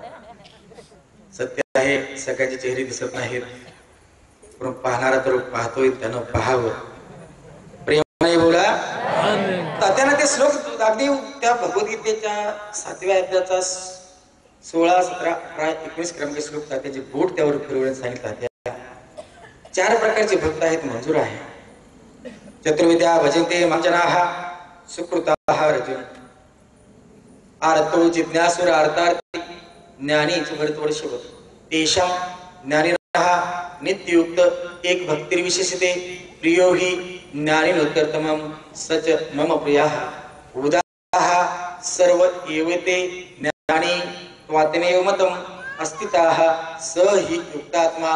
सत्य आहे सगळ्यांचे चेहरे दिसत नाहीत, पण पाहणारा तर पाहतोय, त्यानं पाहावं. प्रेमाने बोला. तात्यानं ते श्लोक अगदी त्या भगवद्गीतेच्या 7व्या अध्यायाचा 16, 17, 18, 19 क्रमांक श्लोक तात्याचे बोट त्यावर फिरवून सांगितलं. त्या 4 प्रकारचे भक्त आहेत, मंजूर आहे. चतुर्विद्या भजन्ते मांजनाः सुकृताः अर्जुन. आर्तो जिज्ञासुर अर्थार्थी ज्ञानी भरतवड शब्द. तेषां ज्ञानिनः नित्ययुक्त एक भक्तिर्विशेषते प्रियो हि ज्ञानिनोत्तरतमं सच मम प्रियः. उदाः सर्व एवते ज्ञानी त्वात्मेव मतम् अस्थिताः स हि युक्तात्मा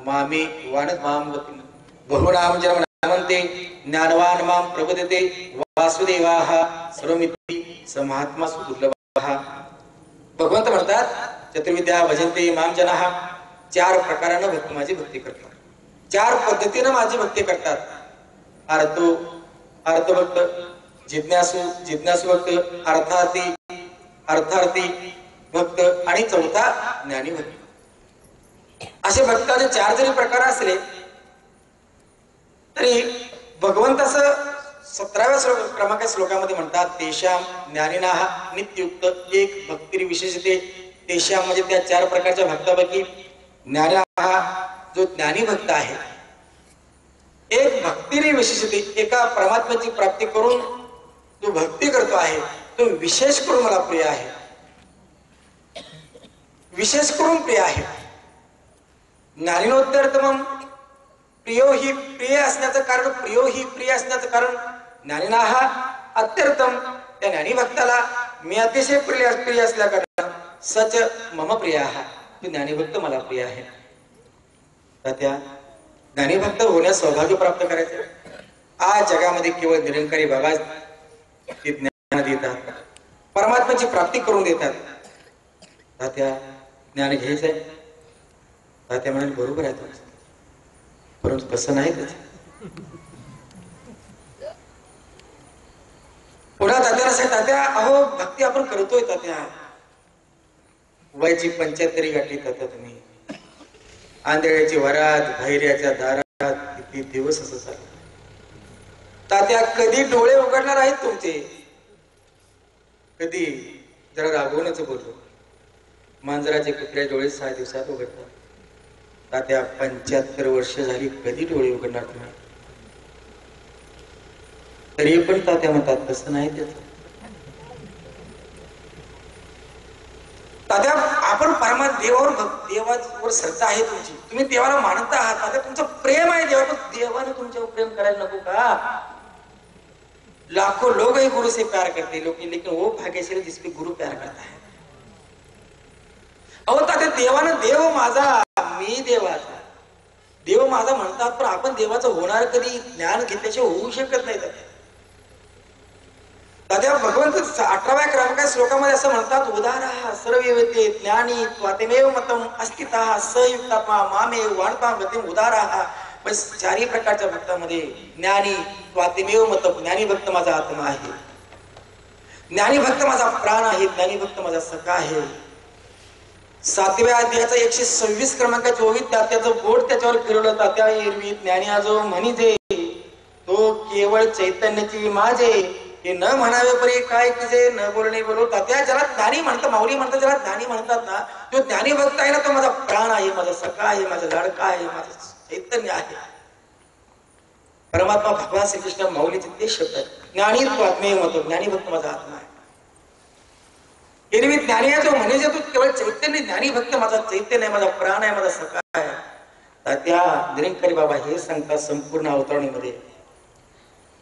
मामे वानमां गतिम्. बहुनाम जन्म नामन्ते ज्ञानवान् मां प्रपद्यते वासुदेवाः सर्वमिति स महात्मा सुदुर्लभः. भगवंत म्हणतात चतुर्विद्या भजन्ते मां जनाः. 4 प्रकारानं भक्त माझी भक्ती करतात, 4 पद्धतीनं माझी भक्ती करतात. अर्थभक्त, जिज्ञासू भक्त, अर्थार्थी भक्त आणि 4था ज्ञानी भक्त. असे भक्ताचे 4 जरी प्रकार असले तरी भगवंत असं 17व्या क्रमांकाच्या श्लोकामध्ये म्हणतात तेषां ज्ञानिनाः नित्ययुक्त एक भक्तिर्विशेषते. तेषां म्हणजे त्या 4 प्रकारच्या भक्तापैकी ज्ञानाः जो ज्ञानी भक्त आहे, एक भक्तिर्विशेषते एका परमात्म्याची प्राप्ती करून जो भक्ती करतो आहे तो विशेष करून मला प्रिय आहे, विशेष करून प्रिय आहे. ज्ञानिनोत्तरतमं प्रियो ही प्रिय असण्याचं कारण, प्रियो ही प्रिय असण्याचं कारण ज्ञानिनाः अत्यर्थम. त्या ज्ञानी भक्ताला मी अतिशय प्रिय असल्या कारण सच मम प्रियः. तो ज्ञानी भक्त मला प्रिय आहे. तर त्या ज्ञानी भक्त होण्यास सौभाग्य प्राप्त करायचे. आज जगामध्ये केवळ निरंकारी बाबा ते ज्ञान देतात, परमात्म्याची प्राप्ती करून देतात. तात्या ज्ञान घ्यायचंय. तात्या म्हणाले बरोबर आहे तुमचं, परंतु तसं नाही त्याच. पुन्हा तात्याला सांग, तात्या अहो भक्ती आपण करतोय तात्या, वयाची 75 गाठी तात्या तुम्ही, आंधळ्याची वरात, भैर्याच्या दारात, किती दिवस असं चाललं. तात्या कधी डोळे उघडणार आहेत तुमचे? कधी? जरा रागवूनच बोलतो. मांजराचे कुत्र्या डोळे 6 दिवसात उघडतात. तात्या 75 वर्ष झाली, कधी डोळे उघडणार तुम्ही? तरी पण तात्या म्हणतात तसं नाही त्याच. तात्या आपण देवावर श्रद्धा आहे तुमची, तुम्ही देवाला मानत आहात. तात्या तुमचं प्रेम आहे देवावर, देवाने तुमच्यावर प्रेम करायला नको का? लाखों लोग ही गुरु से प्यार करते लोग, लेकिन वो भाग्यशाली जिसपे गुरु प्यार करता है. अहो तात्या देवानं देव माझा, मी देवाचा, देव माझा म्हणतात, पण आपण देवाचं होणार कधी? ज्ञान घेतल्याशिवाय होऊ शकत नाही. तात्या दादा भगवंत 18व्या क्रमांकाच्या श्लोकामध्ये असं म्हणतात, उदारा सर्ववेते ज्ञानी त्वातेमेव मतम अस्तितः सयुक्तात्मा मामेव वाणताम गतिम उदारा. चारही प्रकारच्या भक्तामध्ये ज्ञानी त्वातेमेव मतम, ज्ञानी भक्त माझा आत्मा आहे, ज्ञानी भक्त माझा प्राण आहे, ज्ञानी भक्त माझा सखा आहे. 7व्या अध्यायाचा 126 क्रमांकाच्या ओवीत त्याचं बोट त्याच्यावर फिरवलं. तात्या एरवी ज्ञानी आजो म्हणजे तो केवळ चैतन्याची माझे, हे न म्हणावे परी काय किजे न बोलणे बोलो. तात्या ज्याला ज्ञानी म्हणतात, माऊली म्हणतात, ज्याला ज्ञानी म्हणतात ना, तो ज्ञानी भक्त आहे ना, तो माझा प्राण आहे, माझा सखा आहे, माझा लाडका आहे, माझं चैतन्य आहे. परमात्मा भगवान श्रीकृष्ण माऊलीचे ते शब्द आहेत, ज्ञानी त्वात्मेव मतो, ज्ञानी भक्त माझा आत्मा आहे. एरवी ज्ञानी आहे जो म्हणजे तू केवळ चैतन्य, ज्ञानी भक्त माझा चैतन्य आहे, माझा प्राण आहे, माझा सखा आहे. तात्या निरंकारी बाबा हे सांगतात संपूर्ण अवतरणीमध्ये,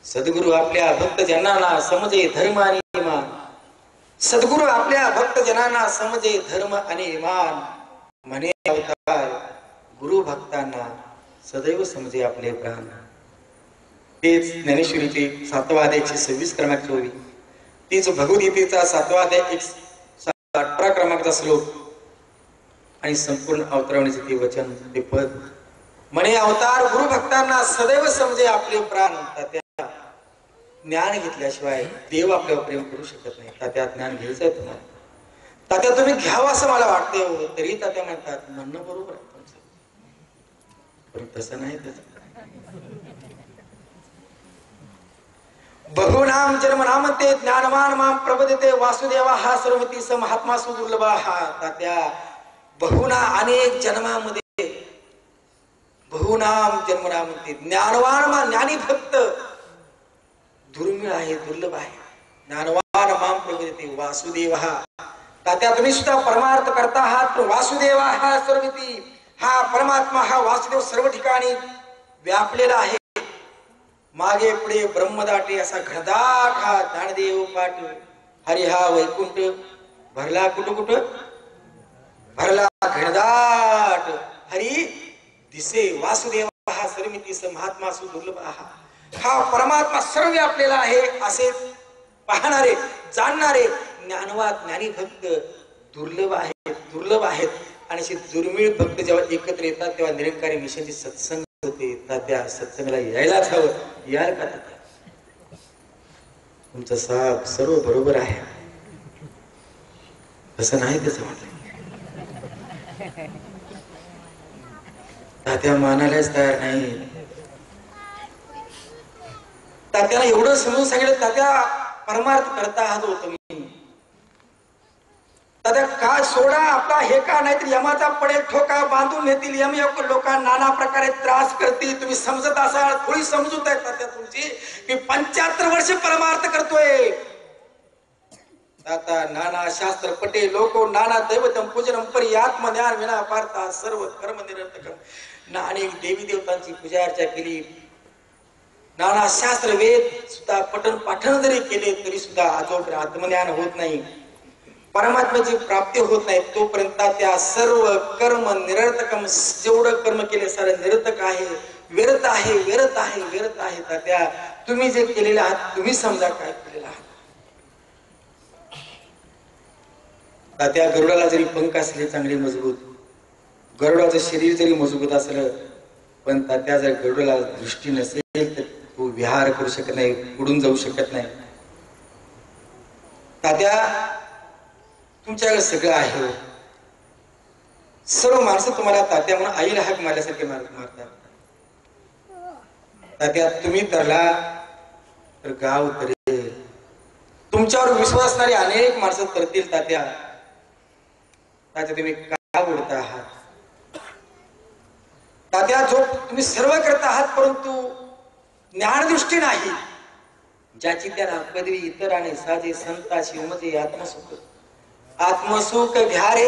सद्गुरु आपल्या भक्त जनांना समजे धर्म आणि इमान. सद्गुरु आपल्या भक्त जनांना समजे धर्म आणि इमान. म्हणे अवतार गुरु भक्तांना सदैव समजे आपले प्राण. तेच ज्ञानेश्वरीचे 7वा अध्याय 126 क्रमांक 24, तीच भगवद्गीतेचा 7वा अध्याय 18 क्रमांकाचा श्लोक आणि संपूर्ण अवतरणीचे ते वचन, ते पद. म्हणे अवतार गुरु भक्तांना सदैव समजे आपले प्राण. तात्या ज्ञान घेतल्याशिवाय देव आपल्यावर प्रेम करू शकत नाही. तात्या ज्ञान घ्यायचंय तुम्हाला. तात्या तुम्ही घ्यावं असं मला वाटतंय. तरी तात्या म्हणतात म्हणणं बरोबर आहे तुमचं, पण तसं नाही. त्याचं बहुनाम जन्म नामते ज्ञानवान माम प्रबोधते वासुदेवा हा सर्वती स महात्मा सुदुर्लभा. हा तात्या बहुना अनेक जन्मामध्ये बहुनाम जन्म नामते ज्ञानवान मा ज्ञानी भक्त दुर्मिळ आहे, दुर्लभ आहे. ज्ञानवान माम प्रबोधते वासुदेवा. तात्या तुम्ही सुद्धा परमार्थ करता आहात. वासुदेवा हा सर्वती, हा परमात्मा, हा वासुदेव सर्व ठिकाणी व्यापलेला आहे. मागे पुढे ब्रह्मदाटे असा घनदाट हा ज्ञानदेव पाठ. हरी हा वैकुंठ भरला कुठं कुठं, भरला घनदाट हरी दिसे. वासुदेव हा सर्वमिती स महात्मा सुदुर्लभ. हा परमात्मा सर्व व्यापलेला आहे असे पाहणारे, जाणणारे ज्ञानवान ज्ञानी भक्त दुर्लभ आहेत, दुर्लभ आहेत. आणि असे दुर्मिळ भक्त जेव्हा एकत्र येतात तेव्हा निरंकारी मिशनची सत्संग होते. तात्या सत्संगाला यायलाच हवं. याल का तात्या? तुमचं साहेब सर्व बरोबर आहे, असं नाही त्याचं म्हटलं. तात्या मानायलाच तयार नाही. तात्याला एवढं समजून सांगितलं, तात्या परमार्थ करता आहात हो तुम्ही. तात्या का सोडा आपला हे का, नाहीतर यमाचा पडेल ठोका, बांधून घेतील यम लोकांना नाना प्रकारे त्रास करतील. तुम्ही समजत असाल, थोडी समजूत आहे तात्या तुमची. मी 75 वर्ष परमार्थ करतोय. तात्या नाना शास्त्र पटे लोको नाना दैवतम पूजनम परी आत्मज्ञान विना पार्था सर्व कर्म निरर्थकम. अनेक देवी देवतांची पूजा अर्चा केली, नाना शास्त्र वेद सुद्धा पठण पाठन जरी केले तरी सुद्धा जोपर्यंत आत्मज्ञान होत नाही, परमात्म्याची प्राप्ती होत नाही, तोपर्यंत त्या सर्व कर्म निरर्थकम. जेवढं कर्म केले सारे निरर्थक आहे, व्यर्थ आहे, व्यर्थ आहे, व्यर्थ आहे. तात्या तुम्ही जे केलेले आहात तुम्ही समजा काय केलेलं आहात. तात्या गरुडाला जरी पंख असले चांगले मजबूत, गरुडाचं शरीर जरी मजबूत असलं, पण तात्या जर गरुडाला दृष्टी नसेल तर तो विहार करू शकत नाही, उडून जाऊ शकत नाही. तात्या तुमच्याकडे सगळं आहे. सर्व माणसं तुम्हाला तात्या म्हणून आईला हाक मारल्यासारखे मारतात. तात्या तुम्ही तरला तर गाव तरेल. तुमच्यावर विश्वास असणारी अनेक माणसं तरतील. तात्या तात्या तुम्ही का बोलता आहात? तात्या जो तुम्ही सर्व करत आहात परंतु ज्ञानदृष्टी नाही. ज्याची त्याला पदवी इतराने साजे संता शिवमते आत्मसुख. आत्मसुख घ्या रे,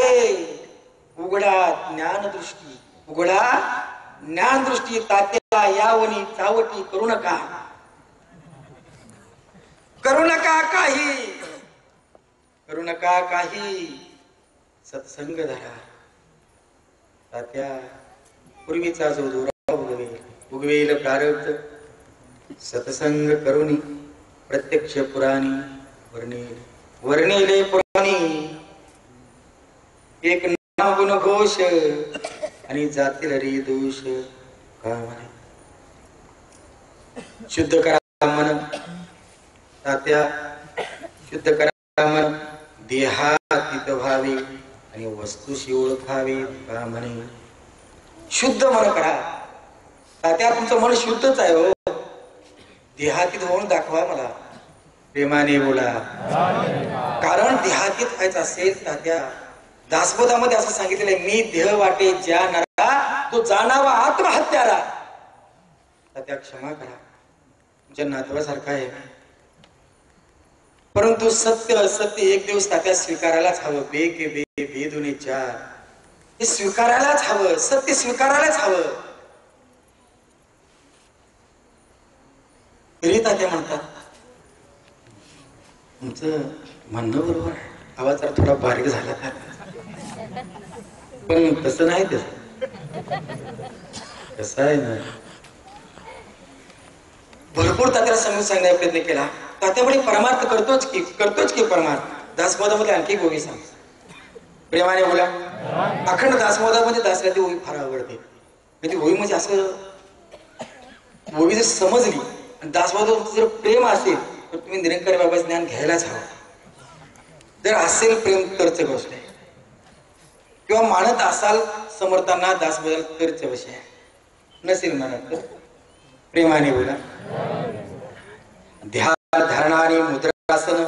उघडा ज्ञानदृष्टी, उघडा ज्ञानदृष्टी. तात्याला यावनी चावटी करू नका, करू नका काही, करू नका काही. सत्संग धरा. तात्या पूर्वीचा जो दोरा उगवेल, उगवेल प्रारब्ध. सत्संग करुणी प्रत्यक्ष पुराणी वर्णिले पुराणी एक नाम गुण घोष आणि जातील रे दोष का म्हणे शुद्ध करा मन तात्या शुद्ध करा मन देहातीत व्हावे आणि वस्तूशी ओळखावे का म्हणे शुद्ध मन करा तात्या तुमचं मन शुद्धच आहे हो देहातीत होऊन दाखवा मला प्रेमाने बोला कारण देहातीत व्हायचं असेल तात्या दासबोधामध्ये असं सांगितलेलं आहे मी देह वाटे ज्या नरा तो जाणावा आत्महत्यारा तात्या क्षमा करा तुमच्या नातवासारखा आहे परंतु सत्य असत्य एक दिवस तात्या स्वीकारायलाच हवं बे के बे बे दुने चार हे स्वीकारायलाच हवं सत्य स्वीकारायलाच हवं तरी तात्या म्हणतात तुमचं म्हणणं बरोबर आहे आवाज जरा थोडा बारीक झाला पण तसं नाही कसं आहे ना भरपूर तात्याला समजून सांगण्याचा प्रयत्न केला तात्यामुळे परमार्थ करतोच की परमार्थ दासबोधामध्ये आणखी गोवी सांग प्रेमाने बोला अखंड दासबोधामध्ये दासला ती ओवी फार आवडते ती ओवी म्हणजे असं ओवी जर समजली आणि दासबोधात जर प्रेम असेल तर तुम्ही निरंकारी बाबा ज्ञान घ्यायलाच हवं जर असेल प्रेम तरच गोष्ट आहे किंवा मानत असाल समर्थांना दासबोधाल तरच विषय आहे नसेल मानत तर प्रेमाने बोला ध्यान धारणा आणि मुद्रासन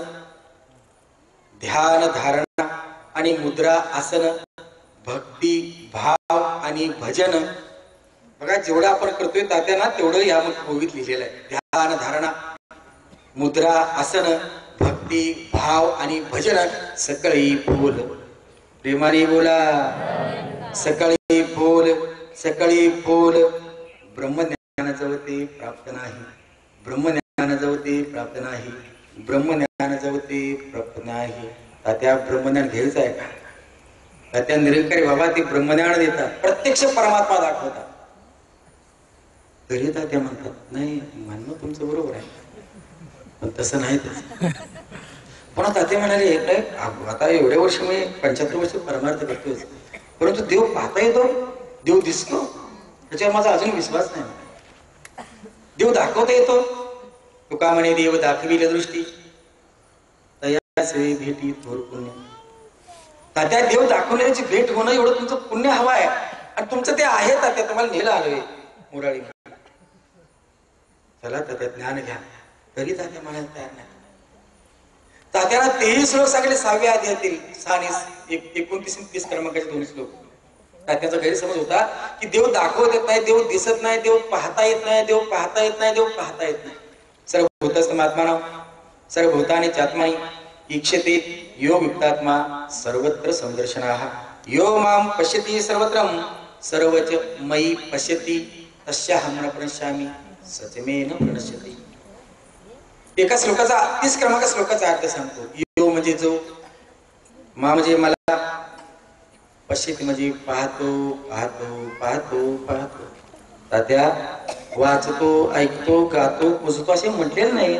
ध्यान धारणा आणि मुद्रा आसन भक्ती भाव आणि भजन बघा जेवढं आपण करतोय तात्याना तेवढं या ओवीत लिहिलेलं आहे ध्यान धारणा मुद्रा आसन भक्ती भाव आणि भजन सकळी बोल प्रेमाने बोला सकळी बोल ब्रह्मज्ञानाजवळ ते प्राप्त नाही ब्रह्मज्ञानाजवळ ते प्राप्त नाही ब्रह्मज्ञानाजवळ ते प्राप्त नाही तात्या ब्रह्मज्ञान घ्यायचं आहे का तात्या निरंकारी बाबा ते ब्रह्मज्ञान देतात प्रत्यक्ष परमात्मा दाखवतात तरी तात्या म्हणतात नाही म्हणणं तुमचं बरोबर आहे पण तसं नाही पण तात्या म्हणाले आता एवढ्या वर्ष मी 75 वर्ष परमार्थ करतोय परंतु देव पाहता येतो देव दिसतो त्याच्यावर माझा अजून विश्वास नाही देव दाखवता येतो तुका म्हणे देव दाखविले दृष्टी तयासे भेटी थोर पुण्य तात्या देव दाखवण्याची भेट होणं एवढं तुमचं पुण्य हवं आहे आणि तुमचं ते आहे तात्या तुम्हाला नेलं आलोय मुराळी चला तात्या ज्ञान घ्या तरी तात्या म्हणायला तयार नाही तात्याला तेही श्लोक सांगले 6व्या अध्यायातील 29-30 क्रमांकाचे 2 श्लोक तात्याचा गैरसमज होता की देव दाखवत येत नाही देव दिसत नाही देव पाहता येत नाही देव पाहता येत नाही देव पाहता येत नाही सर्वभूतस्थमात्माना सर्वभूतानि चात्माई ईक्षते यो युक्तात्मा सर्वत्र समदर्शनाः यो मां पश्यति सर्वत्रं सर्वच मयि पश्यति तस्याहं न प्रणश्यामि सचमेन प्रणश्यति एका श्लोकाचा 30 क्रमांक श्लोकाचा अर्थ सांगतो यो म्हणजे जो मा म्हणजे मला पश्यति म्हणजे पाहतो तात्या वाचतो ऐकतो गातो पुसतो असे म्हटलेलं नाही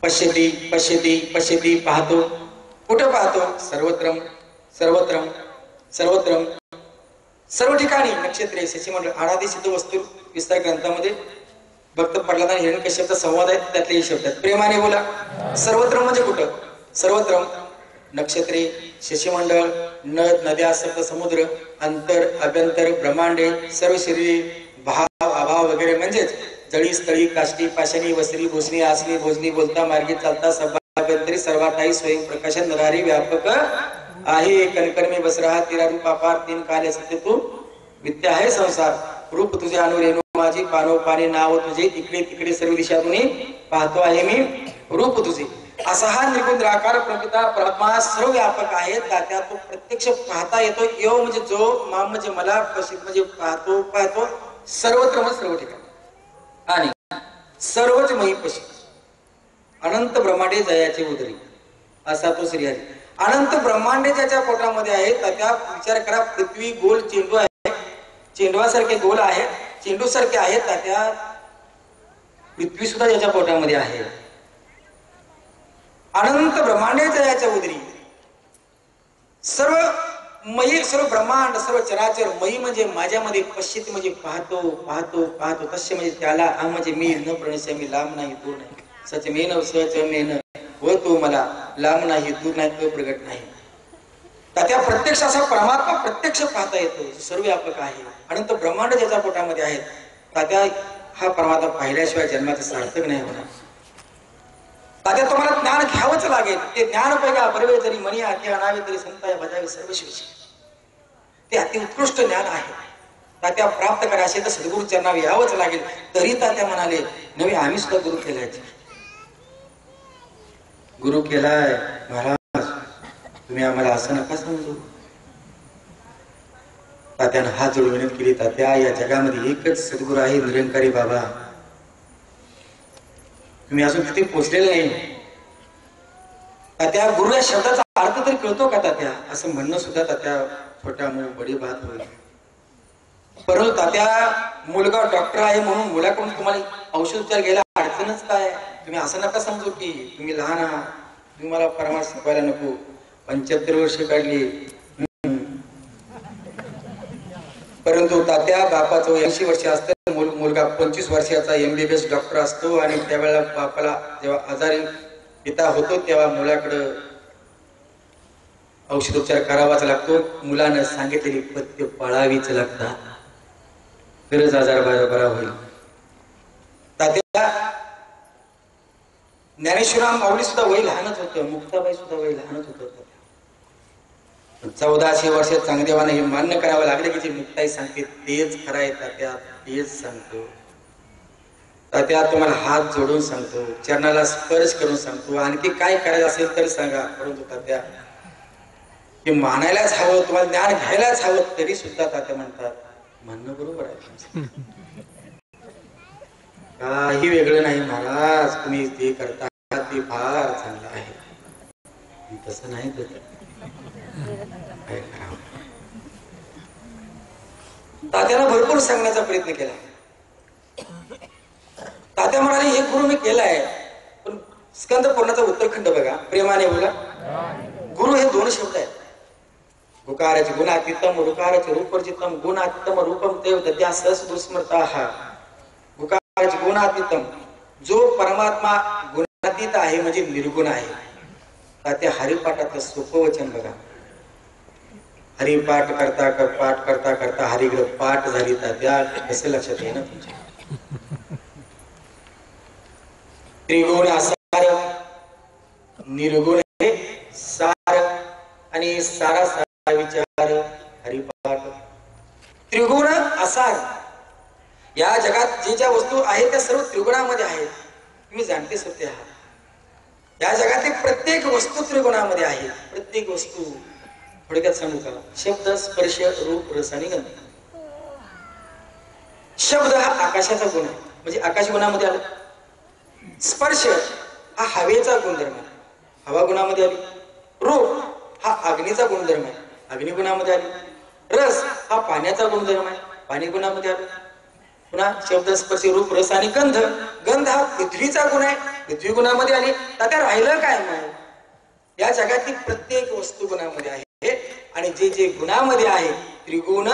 पश्यति पाहतो कुठं पाहतो सर्वत्र सर्व ठिकाणी नक्षत्रे शशीमंडळ आराधी सिद्ध वस्तू विस्तार ग्रंथामध्ये भक्त प्रल्हाद आणि हिरण्यकश्यपचा संवाद आहे त्यातले शब्द आहेत प्रेमाने बोला सर्वत्र म्हणजे कुठं सर्वत्र नक्षत्रे शशीमंडळ नद नद्या सप्त समुद्र अंतर अभ्यंतर ब्रह्मांडे सर्व शरीरे भाव अभाव वगैरे म्हणजेच जळी स्थळी काष्टी पाषाणी वस्त्री भोसनी आसनी भोजनी बोलता मार्गी चालता सभाभ्यंतरी सर्वाताई स्वयं प्रकाशन नरारी व्यापक आहे कणकर्मी बसरहा तिरा रूप अपार 3 काल सत्य तू विद्या आहे संसार रूप तुझे अनुरेणू माझी पानो पाने नाव तुझे इकडे तिकडे सर्व दिशातून पाहतो आहे मी रूप तुझे असा हा निर्गुण निराकार प्रकृता परमात्मा सर्व व्यापक आहे तात्या तो प्रत्यक्ष पाहता येतो यो म्हणजे जो मा म्हणजे मला पश्चित म्हणजे पाहतो सर्वत्र म्हणजे सर्व ठिकाणी आणि सर्वच मही पश्चित अनंत ब्रह्मांडे जयाचे उदरी असा तो श्रीहरी अनंत ब्रह्मांडे ज्याच्या पोटामध्ये आहे त्याचा विचार करा पृथ्वी गोल चेंडू आहे चेंडवासारखे गोल आहे चेंडू सारखे आहेत त्या पृथ्वी सुद्धा ज्याच्या पोटामध्ये आहे अनंत ब्रह्मांडेच्या याच्या उदरी सर्व मयी, सर्व ब्रह्मांड, सर्व चराचर. मयी म्हणजे माझ्यामध्ये, पश्चिती म्हणजे पाहतो पाहतो पाहतो, तस्य म्हणजे त्याला, आ म्हणजे मी, न प्रणश्यामी, लांब नाही दूर नाही, सचमेन सचमेन, व तो मला लांब नाही दूर नाही, अप्रगट नाही. त्या प्रत्यक्ष असा परमात्मा प्रत्यक्ष पाहता येतो, सर्व व्यापक आहे. अनंत ब्रह्मांड ज्याच्या पोटामध्ये आहेत, तात्या हा परमात्मा पाहिल्याशिवाय जन्माचं सार्थक नाही होणार. तात्या तुम्हाला ज्ञान घ्यावंच लागेल. ते ज्ञान पैका बरवे जरी मनी आधी आणावे तरी संताय बजावे सर्वशिवशी. ते अति उत्कृष्ट ज्ञान आहे. तात्या प्राप्त करायचे तर सद्गुरु चरणावर यावंच लागेल. तरी तात्या म्हणाले, नवे आम्ही सुद्धा गुरु केलाय, गुरु केलाय महाराज, तुम्ही आम्हाला असं नका समजू. तात्यानं हात जोडून विनंती केली, तात्या या जगामध्ये एकच सद्गुरू आहे, निरंकारी बाबा. तुम्ही अजून तिथे पोचलेले नाही. तात्या गुरु या शब्दाचा अर्थ तरी कळतो का तात्या? असं म्हणणं सुद्धा तात्या छोटा मूळ बडी बात होईल. परंतु तात्या मुलगा डॉक्टर आहे म्हणून मुलाकडून तुम्हाला औषध उपचार घ्यायला अडचणच काय? तुम्ही असं नका समजू की तुम्ही लहान आहात, तुम्ही मला परमार्थ शिकवायला नको. 75 वर्ष काढली, परंतु तात्या बापाचं 80 वर्ष असतं, मुलगा 25 वर्षाचा MBBS डॉक्टर असतो. आणि त्यावेळेला बापाला जेव्हा आजारी पिता होतो तेव्हा मुलाकडं औषधोपचार करावाच लागतो. मुलानं सांगितलेली पथ्य पाळावीच लागतात, गरज आजार बरा होईल. तात्या ज्ञानेश्वराम माऊली सुद्धा वय लहानच होतं, मुक्ताबाई सुद्धा वय लहानच होतं. 1400 वर्ष चांगदेवाने हे मान्य करावं लागले की जे मुक्ताई सांगते तेच खरं आहे. तात्या तेच सांगतो. तात्या तुम्हाला हात जोडून सांगतो, चरणाला स्पर्श करून सांगतो, आणखी काय करायचं असेल तर सांगा. परंतु तात्या हे मानायलाच हवं, तुम्हाला ज्ञान घ्यायलाच हवं. तरी सुद्धा तात्या म्हणतात, म्हणणं बरोबर आहे, काही वेगळं नाही महाराज, तुम्ही ते करता ते फार चांगलं आहे. तसं नाही तर तात्यानं भरपूर सांगण्याचा प्रयत्न केला. तात्या म्हणाले, हे गुरु मी केलाय, पण स्कंद पूर्णाचा उत्तरखंड बघा, प्रेमाने बोला. गुरु हे 2 शब्द आहेत. गुकाराचे गुणातीतम, रुकाराचे रूपवर्जितम, गुणातीतम रूपम देव दद्या सहस दुस्मृता. गुकाराचे गुणातीतम, जो परमात्मा गुणातीत आहे म्हणजे निर्गुण आहे. तात्या हरिपाठातलं सोपं वचन बघा. हरिपाठ करता पाठ करता करता हरिग्रह पाठ झाली. तात्या कसं लक्षात येईल ना तुमच्या? त्रिगुण असार, निर्गुण हे सार, आणि सारा सारा विचार हरिपाठ. त्रिगुण असार, या जगात जे ज्या वस्तू आहेत त्या सर्व त्रिगुणामध्ये आहेत. तुम्ही जाणते सत्य आहात. या जगातील प्रत्येक वस्तू त्रिगुणामध्ये आहे. प्रत्येक वस्तू, थोडक्यात सांगू का? शब्द, स्पर्श, रूप, रस आणि गंध. शब्द हा आकाशाचा गुण आहे, म्हणजे आकाश गुणामध्ये आला. स्पर्श हा हवेचा गुणधर्म आहे, हवा गुणामध्ये आली. रूप हा अग्नीचा गुणधर्म आहे, अग्नी गुणामध्ये आली. रस हा पाण्याचा गुणधर्म आहे, पाणी गुणामध्ये आला. पुन्हा शब्द, स्पर्श, रूप, रस आणि गंध, गंध हा पृथ्वीचा गुण आहे, पृथ्वी गुणामध्ये आली. आता राहिलं काय मग? या जगातील प्रत्येक वस्तू गुणामध्ये आहे, आणि जे जे गुणामध्ये आहे त्रिगुण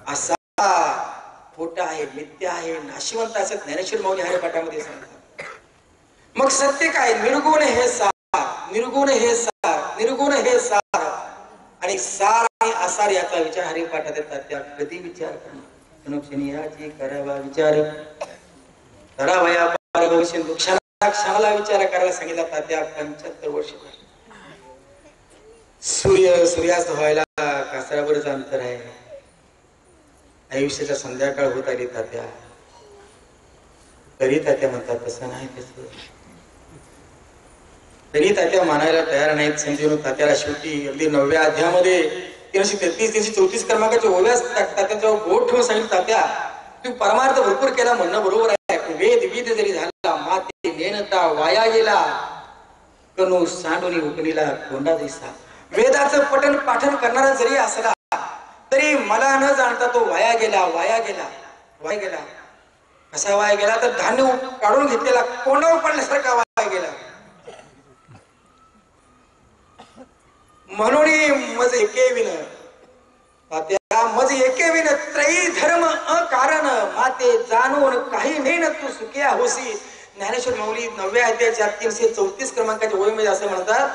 असा खोटा आहे, मिथ्या आहे, नाशिवंत असं ज्ञानेश्वर माऊली हरिपाठामध्ये सांगतात. मग सत्य काय? निर्गुण हे सार, निर्गुण हे सार, निर्गुण हे सार. आणि सार आणि असार याचा विचार हरिपाठात येतात. त्या कधी विचार याची करावा विचार, करावया पार भविष्य, क्षणाला विचार करायला सांगितला. त्या 75 वर्ष. सूर्यास्त व्हायला कासारावरच अंतर आहे. आयुष्याच्या संध्याकाळ होत आली तात्या, तरी तात्या म्हणतात तसं नाही तसं. तरी तात्या मानायला तयार नाहीत. समजून तात्याला शेवटी अगदी 9व्या अध्यायामध्ये 333 334 क्रमांकाच्या ओव्यास तात्याच्यावर बोट ठेवून सांगितलं, तात्या तू परमार्थ भरपूर केला, म्हणणं बरोबर आहे. वेद विद जरी झाला, माते नेनता वाया गेला, कनु सांडुनी हुकनीला कोंडा दिसा. वेदाचं पठण पाठन करणारा जरी असला तरी मला न जाणता तो वाया गेला, वाया गेला, वाया गेला. कसा वाया गेला? तर धान्य काढून घेतलेला कोंडा पडल्यासारखा वाया गेला. म्हणून मज एके विन तात्या मज एके विन त्रयी धर्म अकारण माते जाणून काही नाही ना तू सुखिया होसी. ज्ञानेश्वर माऊली 9व्या अध्यायाच्या 334 क्रमांकाच्या ओळीमध्ये असं म्हणतात,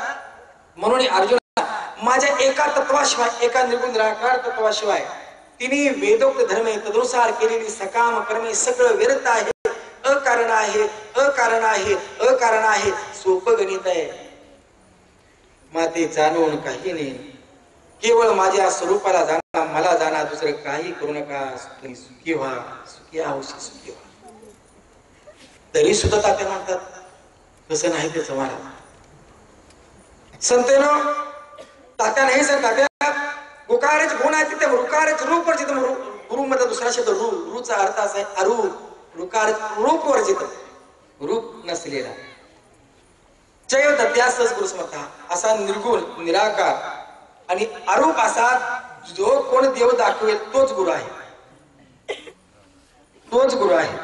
म्हणून अर्जुना माझ्या एका तत्वाशिवाय, एका निर्गुण निराकार तत्वाशिवाय तिने वेदोक्त धर्मे तदनुसार केलेली सकाम कर्मे सगळं व्यर्थ आहे, अकारण आहे, अकारण आहे, अकारण आहे, सोपं गणित आहे. माते जाणून काही नाही, केवळ माझ्या स्वरूपाला जाणा, मला जाणा, दुसरं काही करू नका. तुम्ही सुखी व्हा, सुखी आहोशी सुखी व्हा. तरी सुद्धा तात्या म्हणतात तसं नाही त्याचं मला संतेनो. तात्या नाही सर, तात्या गुकारच गुण आहे तिथे रुकारच रूप वर्जित. गुरु मध्ये दुसरा शब्द रू, रूचा अर्थ असा आहे अरूप. रुकारच रूप वर्जित, रूप नसलेला. जय दत्यासच गुरुस्मता असा निर्गुण निराकार आणि अरूप असा जो कोण देव दाखवेल तोच गुरु आहे, तोच गुरु आहे.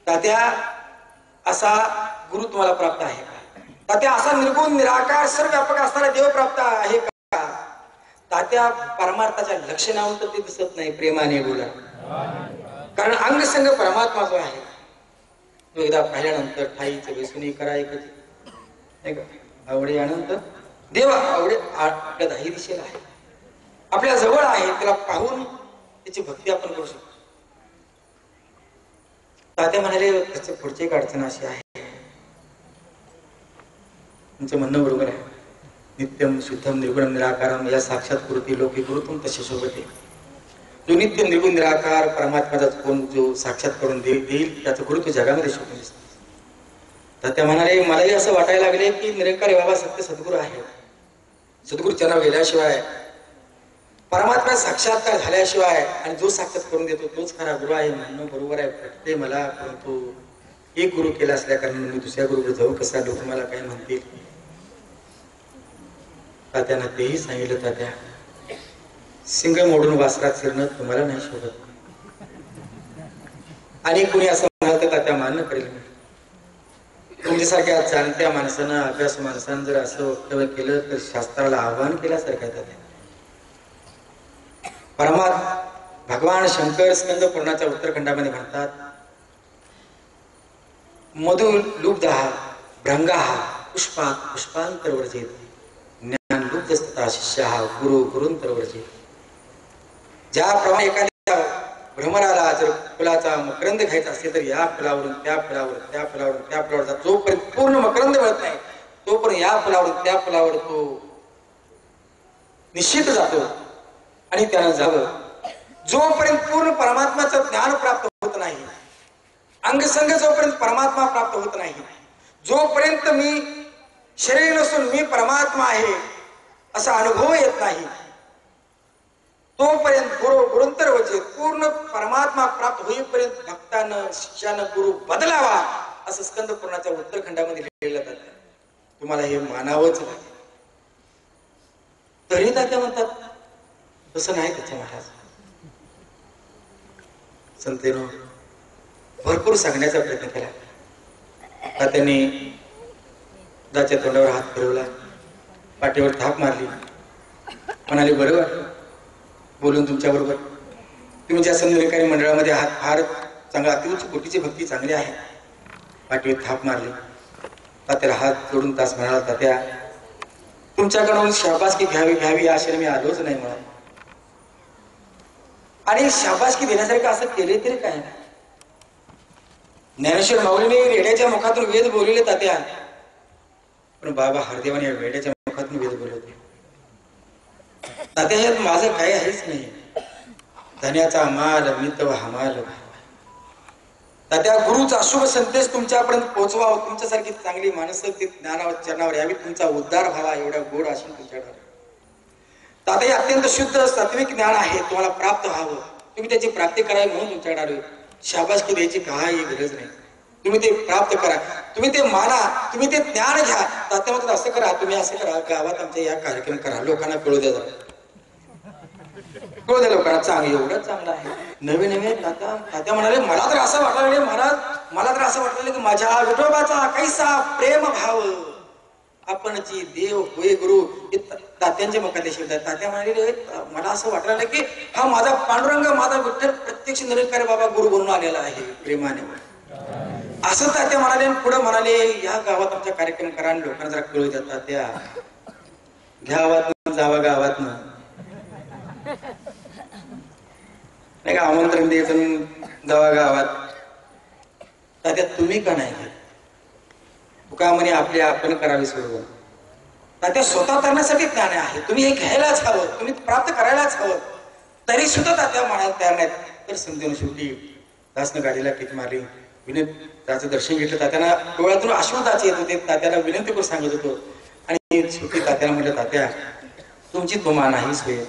तात्या असा गुरु तुम्हाला प्राप्त आहे का? तात्या असा निर्गुण निराकार सर्वव्यापक असणारा देव प्राप्त आहे का? तात्या परमार्थाच्या लक्षणावरून तर ते दिसत नाही. प्रेमाने बोला, कारण अंग संग परमात्मा जो आहे तो एकदा पाहिल्यानंतर ठाईचे बेसुनी करा एकच आवडे अनंत देव आवडे आपल्या दाही दिशेला आहे, आपल्या जवळ आहे. त्याला पाहून त्याची भक्ती आपण करू शकतो. तात्या म्हणाले त्याचे पुढची एक अडचण अशी आहे, तुमचं म्हणणं बरोबर आहे. नित्यम शुद्धम निर्गुणम निराकारम या साक्षात कृती लोके गुरुतून तसे सोबत जो नित्य निर्गुण निराकार परमात्म्याचा कोण जो साक्षात करून देईल त्याचं गुरुत्व जगामध्ये शोधून दिसतं. तात्या म्हणाले मलाही असं वाटायला लागले की निरंकारी बाबा सत्य सद्गुरू आहे. सद्गुरू चरणा गेल्याशिवाय, परमात्मा साक्षात्कार झाल्याशिवाय आणि जो साक्षात करून देतो तोच खरा गुरु आहे. म्हणणं बरोबर आहे, पटते मला. परंतु एक गुरु केला असल्या कारणाने मी दुसऱ्या गुरुकडे जाऊ कसा, लोक मला काय म्हणतील. तात्यानं तेही सांगितलं, तात्या सिंग मोडून वासरात शिरणं तुम्हाला नाही शोधत. आणि कोणी असं म्हणाल तात्या मान्य करेल. तुमच्यासारख्या जाणत्या माणसानं, अभ्यास माणसानं जर असं वक्तव्य केलं तर शास्त्राला आव्हान केल्यासारखं आहे. तात्या भगवान शंकर स्कंद पुराणाच्या उत्तरखंडामध्ये म्हणतात, मधु लुब्धः भ्रंगाः पुष्पात् पुष्पांतर वर्जित ज्ञान लुब्धस्तथा शिष्याः गुरु गुरूंतर वर्जित. ज्याप्रमाणे एखाद्या भ्रमराला जर फुलाचा मकरंद घ्यायचा असेल तर या फुलावरून त्या फुलावर, त्या फुलावरून त्या फुलावर जोपर्यंत पूर्ण मकरंद मिळत नाही तोपर्यंत या फुलावरून त्या फुलावर तो निश्चित जातो आणि त्यानं जावं. जोपर्यंत पूर्ण परमात्म्याचं ज्ञान प्राप्त होत नाही, अंगसंग जोपर्यंत परमात्मा प्राप्त होत नाही, जोपर्यंत मी शरीर नसून मी परमात्मा आहे असा अनुभव येत नाही, तोपर्यंत गुरु गुरुंतर वचे पूर्ण परमात्मा प्राप्त होईपर्यंत भक्तानं शिष्यानं गुरु बदलावा असं स्कंद पुराणाच्या उत्तरखंडामध्ये लिहिलेलं जातं. तुम्हाला हे मानावंच लागेल. तरी तात्या म्हणतात तसं नाही. त्याच्या महाराज संतेनो भरपूर सांगण्याचा प्रयत्न केला. तात्याने दाच्या तोंडावर हात फिरवला, पाठीवर थाप मारली, म्हणाले बरं वाटलं बोलून तुमच्या बरोबर. तुम्ही ज्या निरंकारी मंडळामध्ये आहात फार चांगला अतिउच्च कोटीची भक्ती चांगली आहे. पाठीवर थाप मारली. तात्याला हात जोडून तास म्हणाला, तात्या तुमच्याकडून शाबासकी घ्यावी या आशेने मी आलोच नाही मला. आणि शाबासकी देण्यासारखं असं केले तरी काय. ज्ञानेश्वर माऊलीने रेड्याच्या मुखातून वेद बोलले तात्या, पण बाबा हरदेवाने वेड्याच्या मुखातून वेद बोलवते. तात्या ह्यात माझं काही आहेच नाही. धन्याचा माल मित व हमाल. तात्या गुरुचा शुभ संदेश तुमच्यापर्यंत पोहोचवा. तुमच्यासारखी चांगली माणसं ते ज्ञानावर चरणावर यावी, तुमचा उद्धार व्हावा एवढ्या गोड असेल तुमच्याकडे. तात्या हे अत्यंत शुद्ध सात्विक ज्ञान आहे, तुम्हाला प्राप्त व्हावं, तुम्ही त्याची प्राप्ती करावी म्हणून तुमच्याकडे आलोय. शाबासकी द्यायची काही गरज नाही. तुम्ही ते प्राप्त करा, तुम्ही ते माना, तुम्ही ते ज्ञान घ्या. तात्या म्हणतात असं करा, तुम्ही असं करा, गावात आमच्या या कार्यक्रम करा, लोकांना कळू द्या, कळू द्या लोकांना. चांगलं एवढं चांगलं आहे. नवे नवे तात्या म्हणाले मला तर असं वाटलं महाराज, मला तर असं वाटलं की माझ्या विठोबाचा कैसा प्रेम भाव आपणची देव होय गुरु हे तात्यांच्या मुखातले शब्द आहेत. तात्या म्हणाले मला असं वाटलं की हा माझा पांडुरंग माझा विठ्ठल प्रत्यक्ष निरंकारी बाबा गुरु बनून आलेला आहे प्रेमाने. असं तात्या म्हणाले. पुढे म्हणाले या गावात आमचा कार्यक्रम करा आणि लोकांना जरा कळू द्या. तात्या गावात जावा गावात नाही का आमंत्रण द्यायचं जावा गावात. तात्या तुम्ही का नाही घेत? तुका म्हणे आपले आपण करावे सोडून. तात्या स्वतः करण्यासाठी ज्ञान आहे. तुम्ही हे घ्यायलाच हवं, तुम्ही प्राप्त करायलाच हवं. तरी सुद्धा तात्या म्हणायला तयार नाहीत. तर समजून शेवटी दासनं गाडीला किती मारली. त्याचं दर्शन घेतलं. तात्याला डोळ्यातून अश्रुदाचे येत होते. तात्याला विनंती करून सांगत होतो. आणि शेवटी तात्याला म्हटलं तात्या तुमची तुम्हा नाहीच होईल.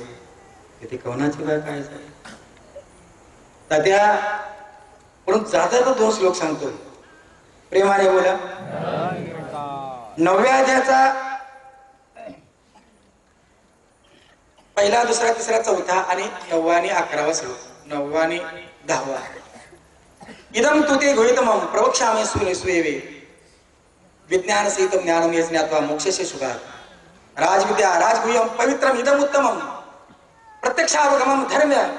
तिथे कवनाची बाय काय झाली तात्या. म्हणून जाता तर 2 श्लोक सांगतो प्रेमाने बोला. 9व्या अध्यायाचा 1, 2, 3, 4 आणि 9वा आणि 11वा श्लोक. 9वा आणि 10वा. इदम तु ते घोषितमं प्रवक्ष्यामि सुयवे विज्ञान सहित ज्ञानम यज्ञात्वा मोक्षस्य शुभात्. राजविद्या राजगुह्यम पवित्रम इदम उत्तमम प्रत्यक्षावगमम धर्म्य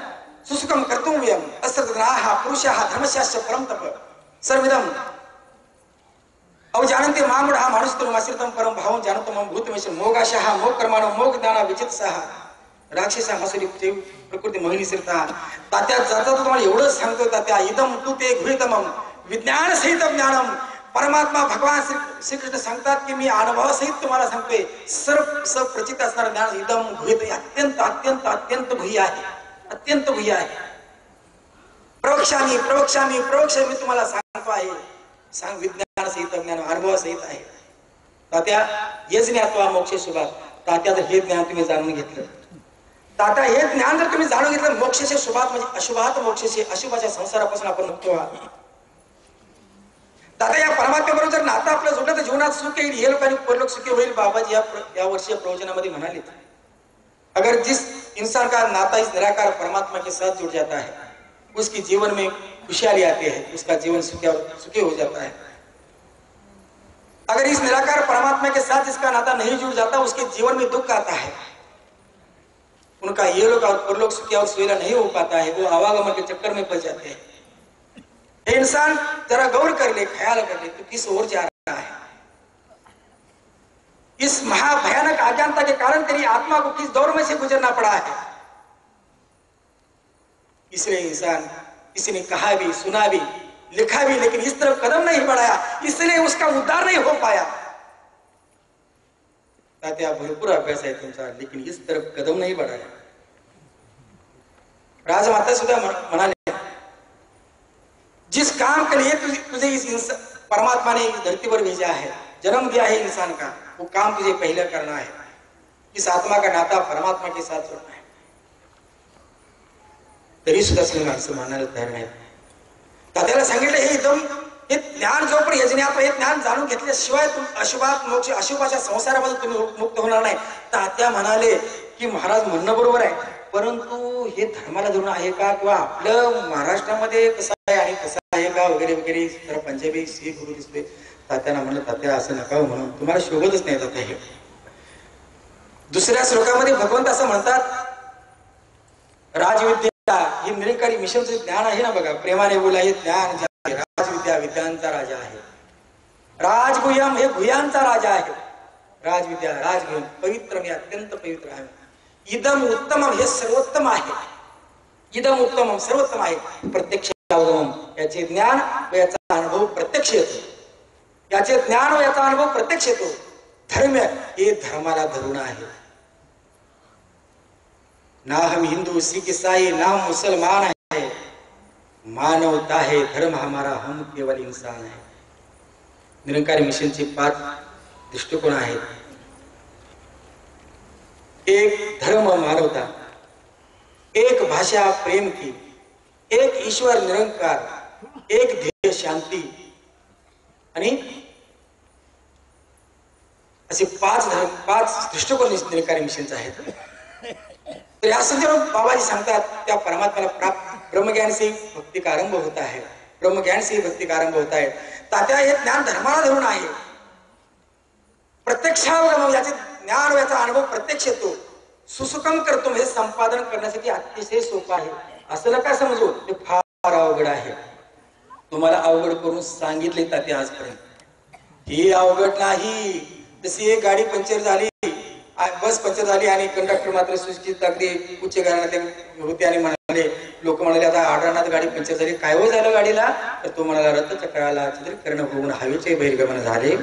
सुसुखम कर्तव्यम असृतनाः पुरुषाः धर्मस्यास्य परम तप सर्वविदम अवजानन्ते मामुढः मानुषतमश्रितं परम भावं जानतमं भूतमेष मोगाशः मोग कर्माणो मोग ज्ञाना विचित्सः राक्षसा मसुरी प्रकृती मोहिनी सिरता. तात्या जाता तुम्हाला एवढंच सांगतो तात्या इदम तू ते गृहीतमम विज्ञान सहित ज्ञानम. परमात्मा भगवान श्रीकृष्ण सांगतात की मी अनुभवासहित तुम्हाला सांगतोय. सर्व सप्रचित असणारं ज्ञान इदम गृहीत अत्यंत अत्यंत अत्यंत गुह्य आहे. अत्यंत गुह्य आहे. प्रवक्ष्यामी प्रवक्ष्यामी प्रवक्ष्यामी तुम्हाला सांगतो आहे. सांग विज्ञान सहित ज्ञान अनुभवासहित आहे. तात्या यज्ञात्वा मोक्ष शुभात्. तात्या जर हे ज्ञान तुम्ही जाणून घेतलं. तात्या हे ज्ञान जर तुम्ही जाणून घेतलं मोक्षाचे शुभात म्हणजे अशुभात मोक्षाचे अशुभाच्या संसारापासून आपण मुक्त व्हा. तात्या या परमात्म्याबरोबर जर नातं आपलं जोडलं तर जीवनात सुख येईल. हे लोकांनी परलोक सुखी होईल. बाबाजी या वर्षीय प्रवचनामध्ये म्हणाले अगर जिस इंसान का नाता इस निराकार परमात्मा के साथ जुड़ जाता है उसकी जीवन में खुशहाली आती है. उसका जीवन सुखी हो जाता है. अगर इस निराकार परमात्मा के साथ इसका नाता नहीं जुड़ जाता उसके जीवन में दुख आता है. उनका ये लोग और परलोक सुखी और सुहेला नहीं हो पाता है. वो आवागमन के चक्कर में फंस जाते हैं. ये इंसान जरा गौर कर ले, ख्याल कर ले तो किस ओर जा रहा है. इस महाभयानक अज्ञानता के कारण तेरी आत्मा को किस दौर में से गुजरना पड़ा है. इसलिए इंसान किसी ने कहा भी सुना भी लिखा भी लेकिन इस तरफ कदम नहीं बढ़ाया. इसलिए उसका उद्धार नहीं हो पाया. तात्या भरपूर अभ्यास आहे तुमचा लेकिन इस तरफ कदम नहीं बढ़ाया. राजमाता सुद्धा म्हणाले जिस काम के लिए तुझे इस परमात्मा ने इस धरती पर भेजा है जन्म दिया है इंसान का वो काम तुझे पहले करना है. इस आत्मा का नाता परमात्मा के साथ जोड़ना है. तरी सुद्धा तुम्ही माणसं मानायला तयार नाही. तात्याला सांगितलं हे एकदम हे ज्ञान जोपर्यंत यजण्यात हे ज्ञान जाणून घेतल्याशिवाय अशुभात मोक्ष अशुभाच्या संसारामध्ये तुम्ही मुक्त होणार नाही. तात्या म्हणाले की महाराज म्हणणं बरोबर आहे परंतु हे धर्माला धरून आहे का किंवा आपलं महाराष्ट्रामध्ये कसं आहे आणि कसं आहे का वगैरे वगैरे. जरा पंजाबी शीख गुरु दिसतोय. तात्याला म्हणलं तात्या असं नका म्हणून तुम्हाला शोभतच नाही तात्या हे. दुसऱ्या श्लोकामध्ये भगवंत असं म्हणतात राजविद्या हे निरंकारी मिशनचं ज्ञान आहे ना बघा. प्रेमाने बोला हे ज्ञान राजविद्या विद्यांचा राजा आहे. राजगुह्यम हे गुह्यांचा राजा आहे. राजविद्या राजगुह्यम पवित्र मी अत्यंत पवित्र आहे. इदम उत्तमम हे सर्वोत्तम आहे. इदम उत्तमम सर्वोत्तम आहे. प्रत्यक्ष याचे ज्ञान व याचा अनुभव प्रत्यक्ष येतो. याचे ज्ञान व याचा अनुभव प्रत्यक्ष येतो. धर्म हे धर्माला धरून आहे. ना हम हिंदू सिख ईसाई ना मुसलमान है मानवता है धर्म हमारा हम केवल इंसान है. निरंकारी मिशनचे 5 दृष्टिकोन आहेत. एक धर्म मानवता, एक भाषा प्रेम की, एक ईश्वर निरंकार, एक ध्येय शांती आणि असे 5 दृष्टिकोन निरंकारी मिशनचे आहेत. तर या संदर्भात बाबाजी सांगतात त्या परमात्म्याला प्राप्त ब्रह्मज्ञान से भक्ति का आरंभ होता है. ब्रह्मज्ञान से भक्ति का आरंभ होता है. तात्या हे ज्ञान धर्माला धरून आहे. प्रत्यक्षावगम याचे ज्ञान व याचा अनुभव प्रत्यक्ष येतो. सुसुकम करतो हे संपादन करण्यासाठी अतिशय सोपं आहे. असं नका समजू ते फार अवघड आहे. तुम्हाला अवघड करून सांगितले ताते आजपर्यंत. ही अवघड नाही. जशी एक गाडी पंक्चर झाली, बस पंक्चर झाली आणि कंडक्टर मात्र सुशिक्षित अगदी उच्च घराण्यातले होते आणि म्हणाले, लोक म्हणाले आता आढळनाथ गाडी पंक्चर झाली, काय हो झालं गाडीला? तर तो म्हणाला रथचक्राला छिद्रीकरण होऊन हवेचे बहिर्गमन झाले.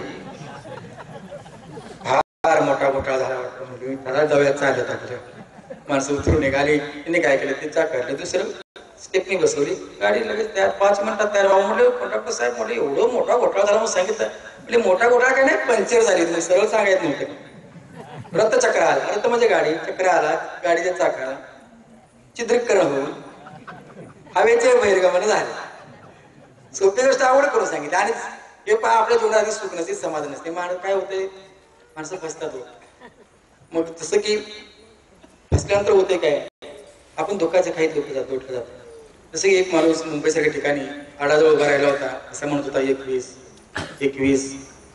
फार मोठा घोटाळा झाला वाटतो. म्हणजे त्याला दव्यात चालत आपल्या माणसं उतरून निघाली. तिने काय केलं, ते चाकलं दुसरं स्टेपनी बसवली, गाडी लगेच तयार. 5 मिनिटात तयार व्हावं म्हटलं. कंडक्टर साहेब म्हटलं एवढं मोठा घोटाळा झाला म्हणून सांगितलं. म्हणजे मोठा घोटाळा काय नाही, पंक्चर झाली. तुम्ही सरळ सांगायचं नव्हतं. रथचक्र आला, रथ म्हणजे गाडी, चक्र आला गाडीच्या चाकाला, छिद्रीकरण होऊन हवेचे बहिर्गमन झाले. सोपी गोष्ट आवड करून सांगितली. आणि हे पहा आपल्या जीवनात आधी सुख नसते, समाधान नसते. माणूस काय होतंय, माणसं फसतात. मग तसं की फसल्यानंतर होते काय, आपण धोक्याच्या खाईत लोक जातो, उठलं जातो. जसं की एक माणूस मुंबईसारख्या ठिकाणी आडाजवळ उभा राहिला होता. असं म्हणत होता 21 21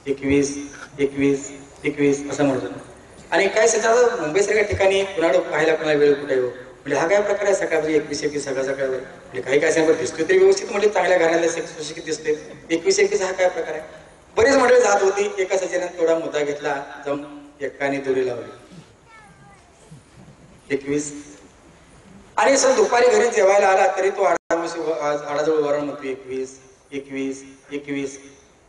21 21 21 असं म्हणत होता. आणि काय सध्या मुंबईसारख्या ठिकाणी कुणाला पाहायला कोणाला वेळ कुठे हो, म्हणजे हा काय प्रकार आहे सकाळी 21 21 सकाळ सकाळ म्हणजे काही काय सांगा दिसतोय तरी व्यवस्थित, म्हणजे चांगल्या घराला सुशिक्षित दिसतोय. 21 21 हा काय प्रकार आहे. बरेच मंडळी जात होती. एका सज्जनाने थोडा मुद्दा घेतला, जाऊन एकाने दोरी लावली 21. आणि सर दुपारी घरी जेवायला आला तरी तो आडाजवळ वरण म्हणतो 21 21 21.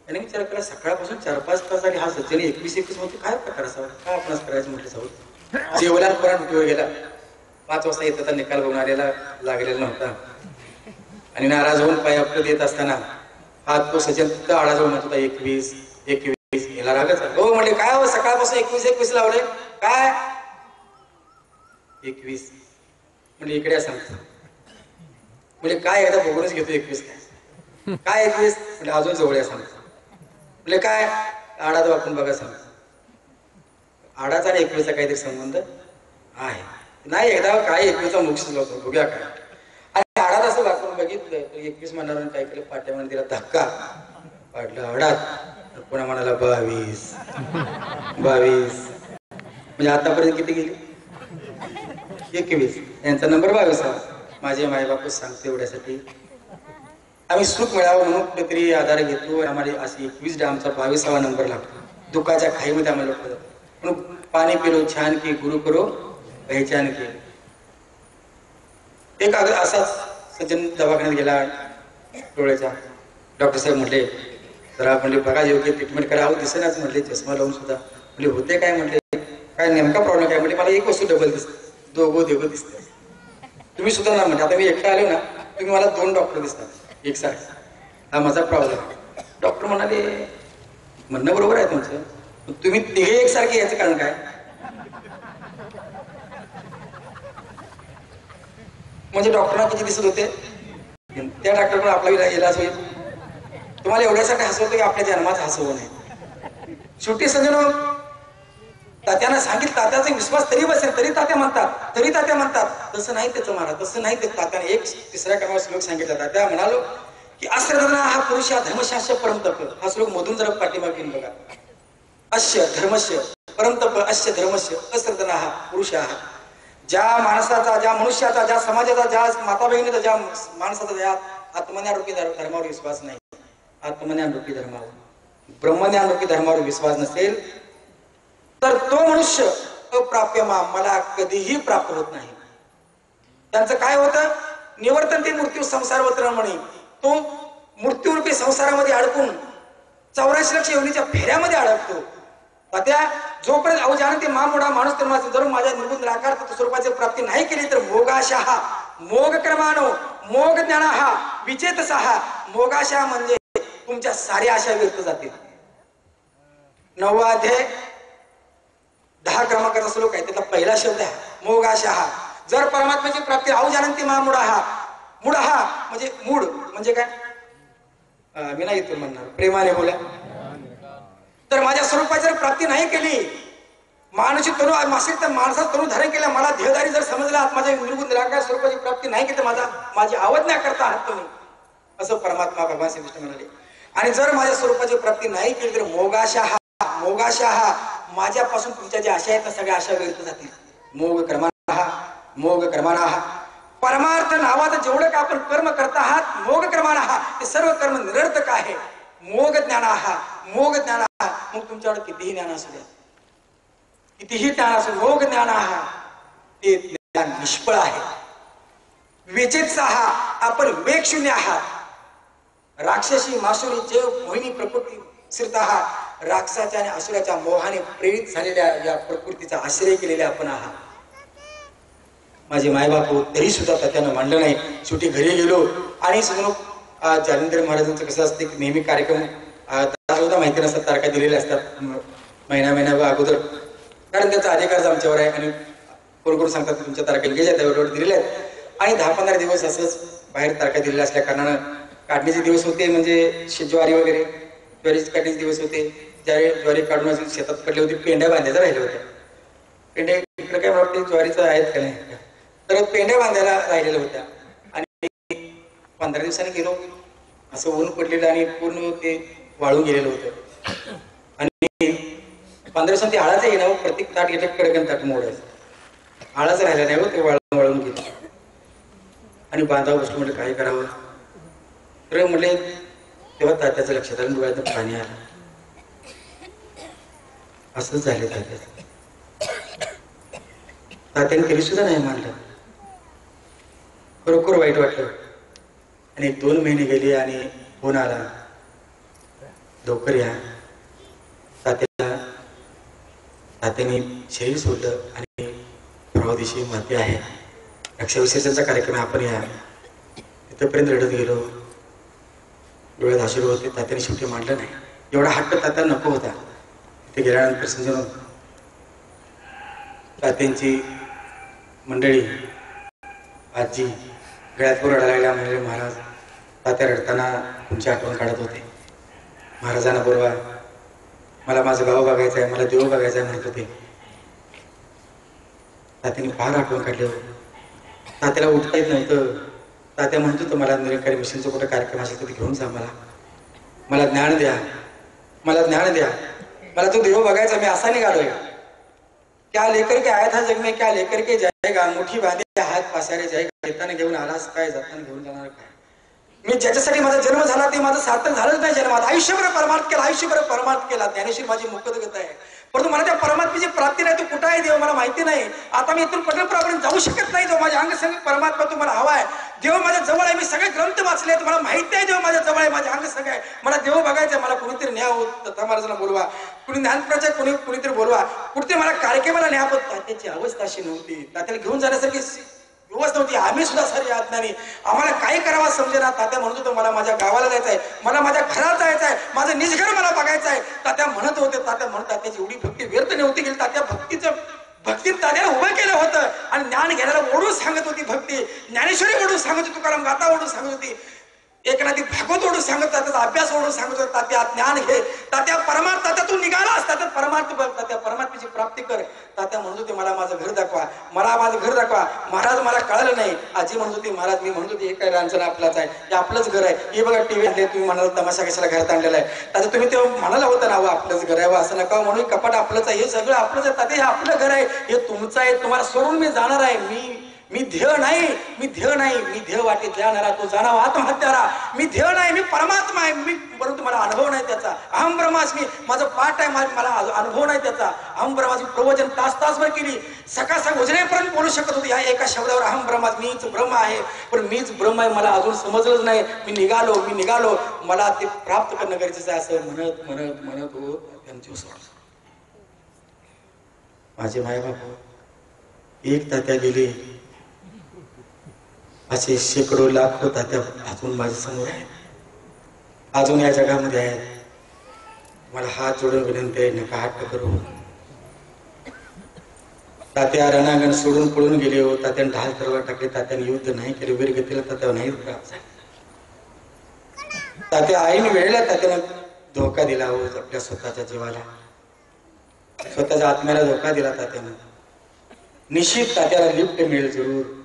आणि विचार केला सकाळपासून 4-5 तास झाली हा सज्जने 21 21 म्हणतो, काय प्रकार असावा, काय आपणच करायचं म्हटलं सावध. जेवल्यात परत ड्युटीवर गेला. 5 वाजता येत होता, निकाल बघून आलेला लागलेला नव्हता. आणि नाराज होऊन पाय आपलं देत असताना हा तो सज्जन तिथं आडाजवळ म्हणत होता 21 21. याला रागच हो म्हणले, काय हो सकाळपासून 21 21 लावले काय? 21 म्हणजे इकडे सांगतो म्हणजे काय, एकदा बघूनच घेतो 21 काय 21 म्हणजे अजून जवळ सांगतो. म्हणजे काय आडा तो आपण बघा सांगतो. आडाचा आणि 21चा काहीतरी संबंध आहे नाही. एकदा काय 21चा मोक्ष लावतो बघूया काय. आणि आडात असं वाकून बघितलं 21 म्हणणार काय केलं, पाट्यामध्ये तिला धक्का पाडला आडात. पुन्हा म्हणाला 22 22 म्हणजे आतापर्यंत किती गेली 21. यांचा नंबर 22. माझे मायबाप सांगते एवढ्यासाठी आम्ही सुख मिळावं म्हणून कुठेतरी आधार घेतो. आम्हाला असे 21 आमचा 22वा नंबर लागतो. दुःखाच्या खाईमध्ये आम्हाला लोक म्हणून पाणी पिलो छान की गुरु करो पहिचान की. एक असाच सज्जन दवाखान्यात गेला डोळ्याच्या. डॉक्टर साहेब म्हटले जरा म्हणले बघा योग्य ट्रीटमेंट करा. दिसेनाच म्हटले, चष्मा लावून सुद्धा. म्हणजे होते काय म्हटले, काय नेमका प्रॉब्लेम काय? म्हणजे मला एक वस्तू डबल दिसते, दोघं दिसते. तुम्ही सुद्धा ना म्हणजे आता मी एकटा आलो ना, तुम्ही मला 2 डॉक्टर दिसतात एकसारखे. हा माझा प्रॉब्लेम. डॉक्टर म्हणाले म्हणणं बरोबर आहे तुमचं, तुम्ही तिघे एकसारखे याचं कारण काय? म्हणजे डॉक्टरांना किती दिसत होते, त्या डॉक्टरकडे आपला इलाज होईल. तुम्हाला एवढ्यासाठी हसवतं की आपल्या जन्मात हसवू नये. शेवटी सज्जनो तात्यानं सांगितलं, तात्याचा विश्वास तरी बसेल तरी तात्या म्हणतात तसं नाही त्याचं महाराज, तसं नाही. ते तात्याने एक 3ऱ्या क्रमांकाचा श्लोक सांगितला. तात्या म्हणालो की अश्रद्धना हा पुरुष या धर्मशास्त्र परमतप. हा श्लोक मधून जरा पाठीमागे घेऊन बघा. अश्य धर्मस्य परमतप अश्य धर्मस्य अश्रद्धना हा पुरुष हा. ज्या माणसाचा, ज्या मनुष्याचा, ज्या समाजाचा, ज्या माता बहिणीचा, ज्या माणसाचा ज्या आत्मज्ञान रूपी धर्मावर विश्वास नाही, आत्मज्ञान रूपी धर्मावर, ब्रह्मज्ञान रूपी धर्मावर विश्वास नसेल तर तो मनुष्य अप्राप्य मला कधीही प्राप्त होत नाही. त्यांचं काय होतं, निवर्तन ते मृत्यू संसारवत्र म्हणे. तो मृत्यूरूपी संसारामध्ये अडकून 84 लक्ष योनीच्या फेऱ्यामध्ये अडकतो. त्या जोपर्यंत अवजानते मामुडा माणूस तर जर माझ्या निर्गुण निराकार स्वरूपाची प्राप्ती नाही केली तर मोगाशा हा मोग क्रमानो मोग ज्ञान हा विचेतसा हा. मोगाशा म्हणजे तुमच्या साऱ्या आशा व्यक्त जातील. 9वा अध्याय 10 क्रमांकाचा श्लोक आहे, त्यातला पहिला शब्द आहे मोगाशा हा. जर परमात्म्याची प्राप्ती अवजानते मामुडा हा. मूड हा म्हणजे मूड म्हणजे काय, मी नाही इथून म्हणणार, प्रेमाने बोला. तर माझ्या स्वरूपाची जर प्राप्ती नाही केली, मानसी तनु मासिक तर माणसाचं तनु धारण केलं, मला देहधारी जर समजला, माझ्या निर्गुण निराकार स्वरूपाची प्राप्ती नाही केली, माझी अवज्ञा करता आहात तुम्ही, असं परमात्मा भगवान श्रीकृष्ण म्हणाले. आणि जर माझ्या स्वरूपाची प्राप्ती नाही केली तर मोगाशा हा मोगाशाहा, माझ्यापासून तुमच्या ज्या आशा आहेत त्या सगळ्या आशा व्यर्थ जातील. मोग कर्माणाहा, परमार्थ नावाचं जेवढं का आपण कर्म करत आहात, मोग कर्माणाहा, ते सर्व कर्म निरर्थक आहे. मोग ज्ञानाहा, मग तुमच्याकडे कितीही ज्ञान असू द्या, कितीही ज्ञान असू, मोग ज्ञानाहा, ते ज्ञान निष्फळ आहे. विवेचेत्साहा, आपण विवेक शून्य आहात. राक्षसी मासुरी जैव मोहिनी प्रकृती श्रिताहा, राक्षसाच्या आणि असुराच्या मोहाने प्रेरित झालेल्या या प्रकृतीचा आश्रय केलेल्या आपण आहात. माझे मायबाप तरी सुद्धा त्यानं मांडलं नाही. शेवटी घरी गेलो आणि समोर जालिंदर महाराजांचं कसं असते की नेहमी कार्यक्रम सुद्धा माहिती नसतात, तारखा दिलेल्या असतात महिना अगोदर, कारण त्याचा अधिकारच आमच्यावर आहे आणि कोण सांगतात तुमच्या तारखा गेल्या त्यावर दिलेल्या आहेत. आणि 10-15 दिवस असंच बाहेर तारखा दिलेल्या असल्या कारणानं काढणीचे दिवस होते, म्हणजे ज्वारी वगैरे ज्वारीचे काढणीचे दिवस होते. ज्यावेळी ज्वारी काढून असेल शेतात पडले होते, पेंड्या बांधायच्या राहिल्या होत्या. पेंड्या इकडे काय वाटते ज्वारीचं आहेत का नाही, तर पेंड्या बांधायला राहिलेल्या होत्या. आणि 15 दिवसांनी गेलो, असं ऊन पडलेलं आणि पूर्ण ते वाळून गेलेलं होतं. आणि 15 दिवसांनी ते आळाचं येणं, प्रत्येक ताट घेतलं कडकन ताट मोडायचं, आळाच राहिला नाही हो, ते वाळून गेलं. आणि बांधावं बसलो, म्हटलं काय करावं, तर म्हटले तेव्हा तात्याचं लक्षात आलं, डोळ्यात पाणी आलं. असंच झालं तात्याने तरी सुद्धा नाही मानलं. खरोखर वाईट वाटलं. आणि 2 महिने गेले आणि फोन आला, लवकर या. तात्याने शरीर सोडलं आणि परवा दिवशी माती आहे, रक्षाविसर्जनचा कार्यक्रम आहे, आपण या. तिथपर्यंत रडत गेलो, डोळ्यात अश्रू होते. तात्याने शेवटी मांडलं नाही. एवढा हट्ट तात्या नको होता. तिथे गेल्यानंतर समजून तात्यांची मंडळी, आजी गळ्यात रडायला लागल्या. म्हणजे महाराज, तात्या रडताना तुमची आठवण काढत होते. महाराजांना बोलवा, मला माझं गाव बघायचं आहे, मला देव बघायचं आहे म्हणत होते. तात्याने फार आठवण काढली. तात्याला उठता येत नव्हतं. तात्या म्हणत होतं, मला निरंकारी मिशनचा कुठं कार्यक्रम असेल तर घेऊन जा, मला ज्ञान द्या, मला तो देव बघायचा. मी असा निघालोय. क्या लेकर के आया था जग में, क्या लेकर के जाएगा, मुठी बांधे हात पासारे जाएगा. येताना घेऊन आलास काय, जाताना घेऊन जाणार काय. मी ज्याच्यासाठी माझा जन्म झाला ते माझं सार्थक झालंच नाही जन्मात. आयुष्यभर परमार्थ केला. ज्ञानेश्वर माझी मुक्तगत आहे, परंतु मला त्या परमात्म्याची प्राप्ती नाही. तो कुठं आहे देव मला माहिती नाही. आता मी इथून पंढरपुरापर्यंत जाऊ शकत नाही. जो माझ्या अंगसंग परमात्मा तुम्हाला हवा आहे. देव माझ्या जवळ आहे. मी सगळे ग्रंथ वाचले, मला माहिती आहे देव माझ्या जवळ आहे, माझ्या अंगसंग आहे. मला देव बघायचं, मला कुणीतरी न्यावं. दत्ता महाराजांना बोलवा, कुणी ज्ञानप्रचार कुणीतरी बोलवा, कुठे मला कार्यक्रमाला न्यावं. तात्याची अवस्था अशी नव्हती. तात्याला घेऊन जाण्यासारखी व्यवस्था नव्हती. आम्ही सुद्धा सारी अज्ञानी, आम्हाला काय करावं समजेना. तात्या म्हणत होतं, मला माझ्या गावाला जायचं आहे, मला माझ्या घरात जायचं आहे, माझं निजघर मला बघायचं आहे. तात्या म्हणत होते. तात्याची एवढी भक्ती व्यर्थ नव्हती गेली. तात्या भक्तीत तात्याला उभं केलं होतं आणि ज्ञान घ्यायला ओढून सांगत होती. भक्ती ज्ञानेश्वरी ओढून सांगत होती, तुकाराम गाथा ओढून सांगत होती, एकनाथी भागवत ओढून सांगत, त्याचा अभ्यास ओढून सांगत होता. तात्या ज्ञान घे, तात्या परमार्थ, तात्यातून निघालास, तात्या परमार्थ बघ, तात्या परमात्म्याची प्राप्ती कर. तात्या म्हणत होते, मला माझं घर दाखवा, महाराज मला कळलं नाही. आजी म्हणत होती, महाराज मी म्हणत होती, हे काय रांजण आपलाच आहे, हे आपलंच घर आहे. हे बघा टीव्ही आणले, तुम्ही म्हणाल तमाशा कशाला घरात आणलेला आहे. तात्या तुम्ही तेव्हा म्हणाला होता ना, आपलंच घर आहे, असं नका म्हणून. कपाट आपलंच आहे, हे सगळं आपलंच आहे. तात्या हे आपलं घर आहे, हे तुमचं आहे, तुम्हाला सोडून मी जाणार आहे. मी ध्येय नाही, मी ध्येय वाटे जाणारा तो जाणावा आत्महत्यारा. मी ध्येय नाही, मी परमात्मा आहे. परंतु मला अनुभव नाही त्याचा. अहम ब्रह्मास्मी, माझं पाठ आहे, मला अनुभव नाही त्याचा. अहम ब्रह्मास्मी प्रवचन तासभर केली, सकाळ उजळेपर्यंत बोलू शकत होती या एका शब्दावर. अहम ब्रह्मास्मी, मीच ब्रह्म आहे, पण मीच ब्रह्म आहे मला अजून समजलंच नाही. मी निघालो, मला ते प्राप्त करणं गरजेचं आहे, असं म्हणत हो त्यांची सोड. माझे मायबाप एक तात्या गेले, असे शेकडो लाखो तात्या अजून माझ्या समोर आहेत, अजून या जगामध्ये आहेत. मला हात जोडून विनंती आहे, नका हट्ट करू. तात्या रणांगण सोडून पळून गेले हो. तात्याने ढाल तलवार टाकले, तात्याने युद्ध नाही केले, वीरगतीला तात्यावर नाही प्राप्त झाले. तात्या आईने वेळेला तात्यानं धोका दिला हो, आपल्या स्वतःच्या जीवाला, स्वतःच्या आत्म्याला धोका दिला तात्यानं. निश्चित तात्याला लिफ्ट मिळेल जरूर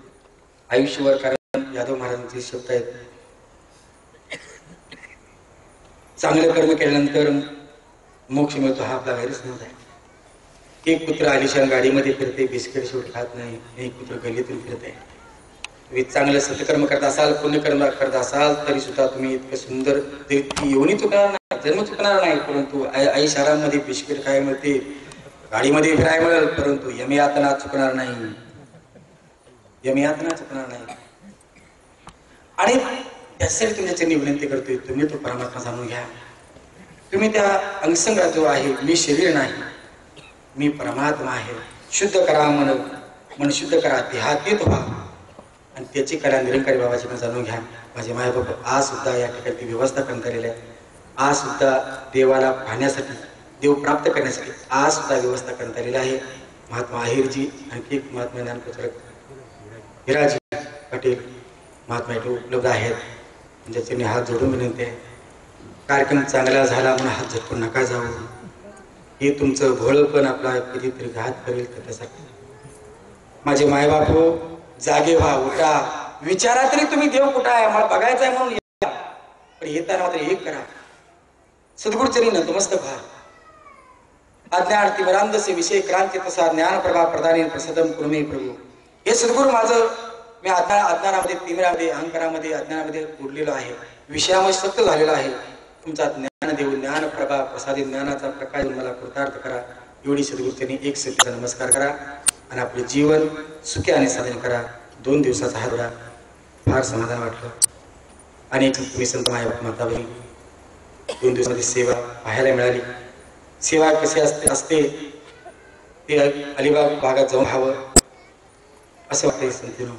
आयुष्यभर, कारण यादव महाराजांचे शब्द आहेत, चांगले कर्म केल्यानंतर मोक्ष मिळतो हा आपला गैरसमज आहे. एक पुत्र आलिशान गाडीमध्ये फिरते, बिस्किट शेवट खात नाही. एक पुत्र गल्लीतून फिरते. तुम्ही चांगलं सत्कर्म करत असाल, पुण्यकर्म करत असाल, तरी सुद्धा तुम्ही इतकं सुंदर येऊनही चुकणार नाही, जन्म चुकणार नाही. परंतु आई शहरामध्ये बिस्किट खाय मिळते, गाडीमध्ये फिराय मिळेल, परंतु यमयातना चुकणार नाही, यमयातना चुकणार नाही. आणि त्यासाठी तुमच्या चरणी विनंती करतोय, तुम्ही तो परमात्मा जाणून घ्या. तुम्ही त्या अंगसंगात जो आहे, मी शरीर नाही, मी परमात्मा आहे. शुद्ध करा मन शुद्ध करा, देहातीत व्हा आणि त्याची कला निरंकारी बाबाची पण जाणून घ्या. माझे मायबाप आज सुद्धा या ठिकाणी ती व्यवस्था करण्यात आलेली आहे. आज सुद्धा देवाला पाहण्यासाठी, देव प्राप्त करण्यासाठी आज सुद्धा व्यवस्था करण्यात आलेली आहे. महात्मा आहेरजी, आणखी एक महात्मा ज्ञानप्रचारक हिराजी पाटील महात्मा इथे उपलब्ध आहेत. ज्याचे मी हात जोडून विनंती आहे, कार्यक्रम चांगला झाला म्हणून हात झटकून नका जाऊ. हे तुमचं भोळं पण आपला कधीतरी घात करेल. तर त्यासाठी माझे मायबाप हो, जागे व्हा, उठा, विचारा तरी तुम्ही देव कुठं आहे, मला बघायचं आहे म्हणून या. पण येताना मात्र एक करा, सद्गुरुचरी नतमस्तक व्हा. अज्ञान तिवरांद से विषय क्रांती तसा ज्ञान प्रभा प्रदानी प्रसदम कुर्मे प्रभू. हे सद्गुरु माझं, मी अज्ञानामध्ये, तिमिरामध्ये, अहंकारामध्ये, अज्ञानामध्ये बुडलेलो आहे, विषयामध्ये सक्त झालेला आहे. तुमचा ज्ञान देऊ, ज्ञान प्रभा प्रसादी ज्ञानाचा प्रकाश मला कृतार्थ करा. एवढी सद्गुरुचरणी एक सत्याचा नमस्कार करा आणि आपले जीवन सुखी आणि साधन करा. 2 दिवसाचा हा दौरा फार समाधान वाटलं. आणि तुम्ही संत माता बहिणी 2 दिवसामध्ये सेवा पाहायला मिळाली. सेवा कशी असते ते अलिबाग भागात जाऊन हवं असं वाटतं. संतीनं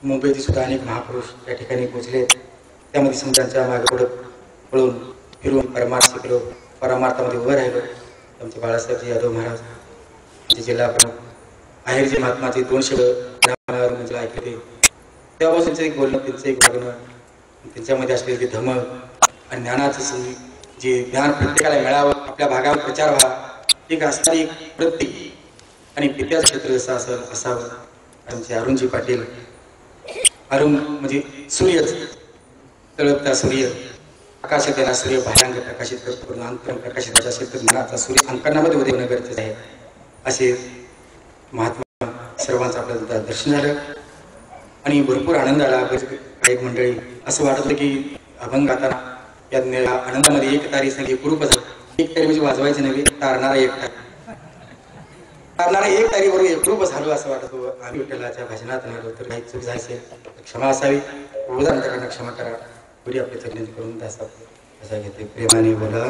मुंबईतील सुद्धा अनेक महापुरुष या ठिकाणी पोहोचले. त्यामध्ये संतांच्या मागे पुढं पळून फिरून परमार्थ शिकलो, परमार्थामध्ये उभं राहिलो. आमचे बाळासाहेबजी यादव महाराज, आमचे जिल्हा प्रमुख आहेरजी महात्माचे 2 शब्द म्हणजे ऐकले. तेव्हापासून त्यांचं एक बोलणं, त्यांचं एक वागणं, त्यांच्यामध्ये असलेले ते धमक आणि ज्ञानाचं जे ज्ञान प्रत्येकाला मिळावं, आपल्या भागावर प्रचार व्हावा, एक असणारी एक प्रत्येक आणि पित्याचं क्षेत्र जसं असावं. आमचे अरुणजी पाटील, अरुण म्हणजे सूर्यच, तळपता सूर्य, आकाशात येणार सूर्य बाह्यांग प्रकाशित करून अंतरंग प्रकाशित असेल तर ज्ञानाचा सूर्य अंकणामध्ये उदय होणं गरजेचं आहे. असे महात्मा सर्वांचं आपल्याला दर्शन झालं आणि भरपूर आनंद आला. एक मंडळी असं वाटत होतं की अभंग गाताना या आनंदामध्ये एक तारी संग एक रूप झालं. एक तारी म्हणजे वाजवायची नव्हे, तारणारा एक तारी, तारणारा एक तारी बरोबर एक रूप झालो असं वाटत होतं. आम्ही विठ्ठलाच्या भजनात आलो तर काही चूक झाली क्षमा असावी, उदाहरण क्षमा करा. पुढे आपल्या चरणी करून दासा असा घेते. प्रेमाने बोला.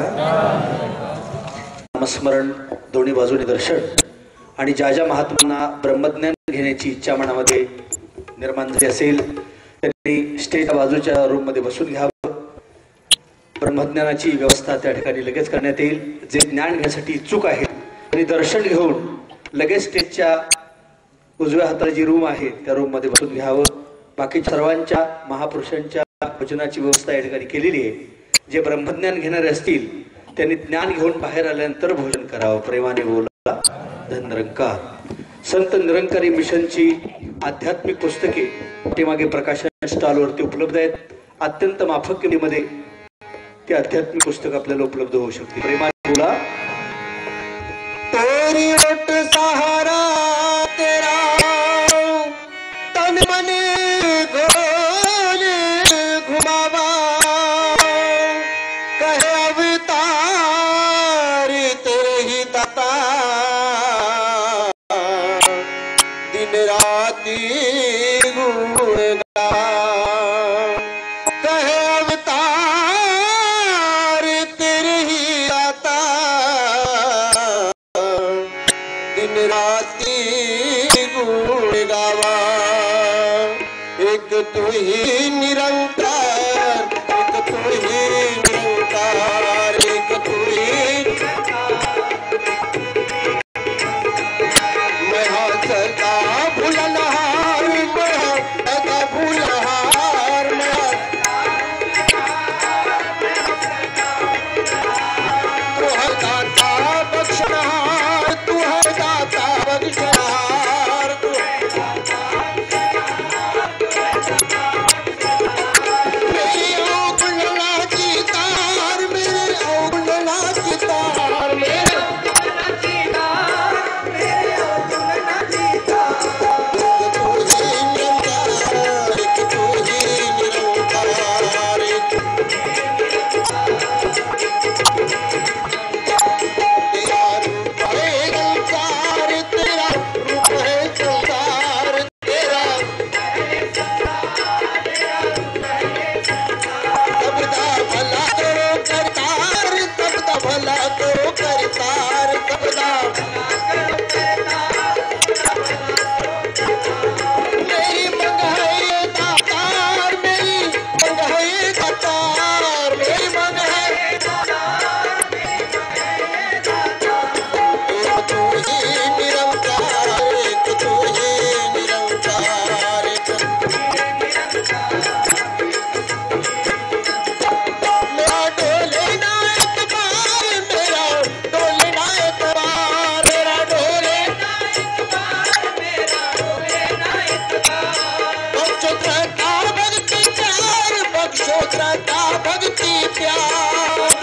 नामस्मरण, दोन्ही बाजूने दर्शन आणि ज्या ज्या महात्मांना ब्रह्मज्ञान घेण्याची इच्छा मनामध्ये निर्माण झाली असेल त्यांनी स्टेजच्या बाजूच्या रूममध्ये बसून घ्यावं. ब्रह्मज्ञानाची व्यवस्था त्या ठिकाणी लगेच करण्यात येईल. जे ज्ञान घेण्यासाठी इच्छुक आहेत त्यांनी दर्शन घेऊन लगेच स्टेजच्या उजव्या हाताला जी रूम आहे त्या रूममध्ये बसून घ्यावं. बाकी सर्वांच्या महापुरुषांच्या भजनाची व्यवस्था या ठिकाणी केलेली आहे. जे ब्रह्मज्ञान घेणारे असतील त्यांनी ज्ञान घेऊन बाहेर आल्यानंतर भोजन करावं. प्रेमाने बोला. धनरंकार संत निरंकारी मिशनची आध्यात्मिक पुस्तके पाठीमागे प्रकाशन स्टॉलवरती उपलब्ध आहेत. अत्यंत माफक किमतीमध्ये ते आध्यात्मिक पुस्तक आपल्याला उपलब्ध होऊ शकते. प्रेमाने बोला. तेरी ओट सहारा तेरा तन मन गोले घुमावा कहे अवतार तेरे ही दाता दिन राती गुण गा कहे अवतार तेरे ही दाता दिन राती गुण गावा. एक तू ही निरंकार, एक तू ही निरंकार, एक तू ही मैं सदा भूलनहार, मैं सदा भूलनहार, मैं तू है दाता बख्शनहार, तू है दाता बख्शनहार, तू मेरी आँख लगा जीता स्तोत्र का भक्ति प्यार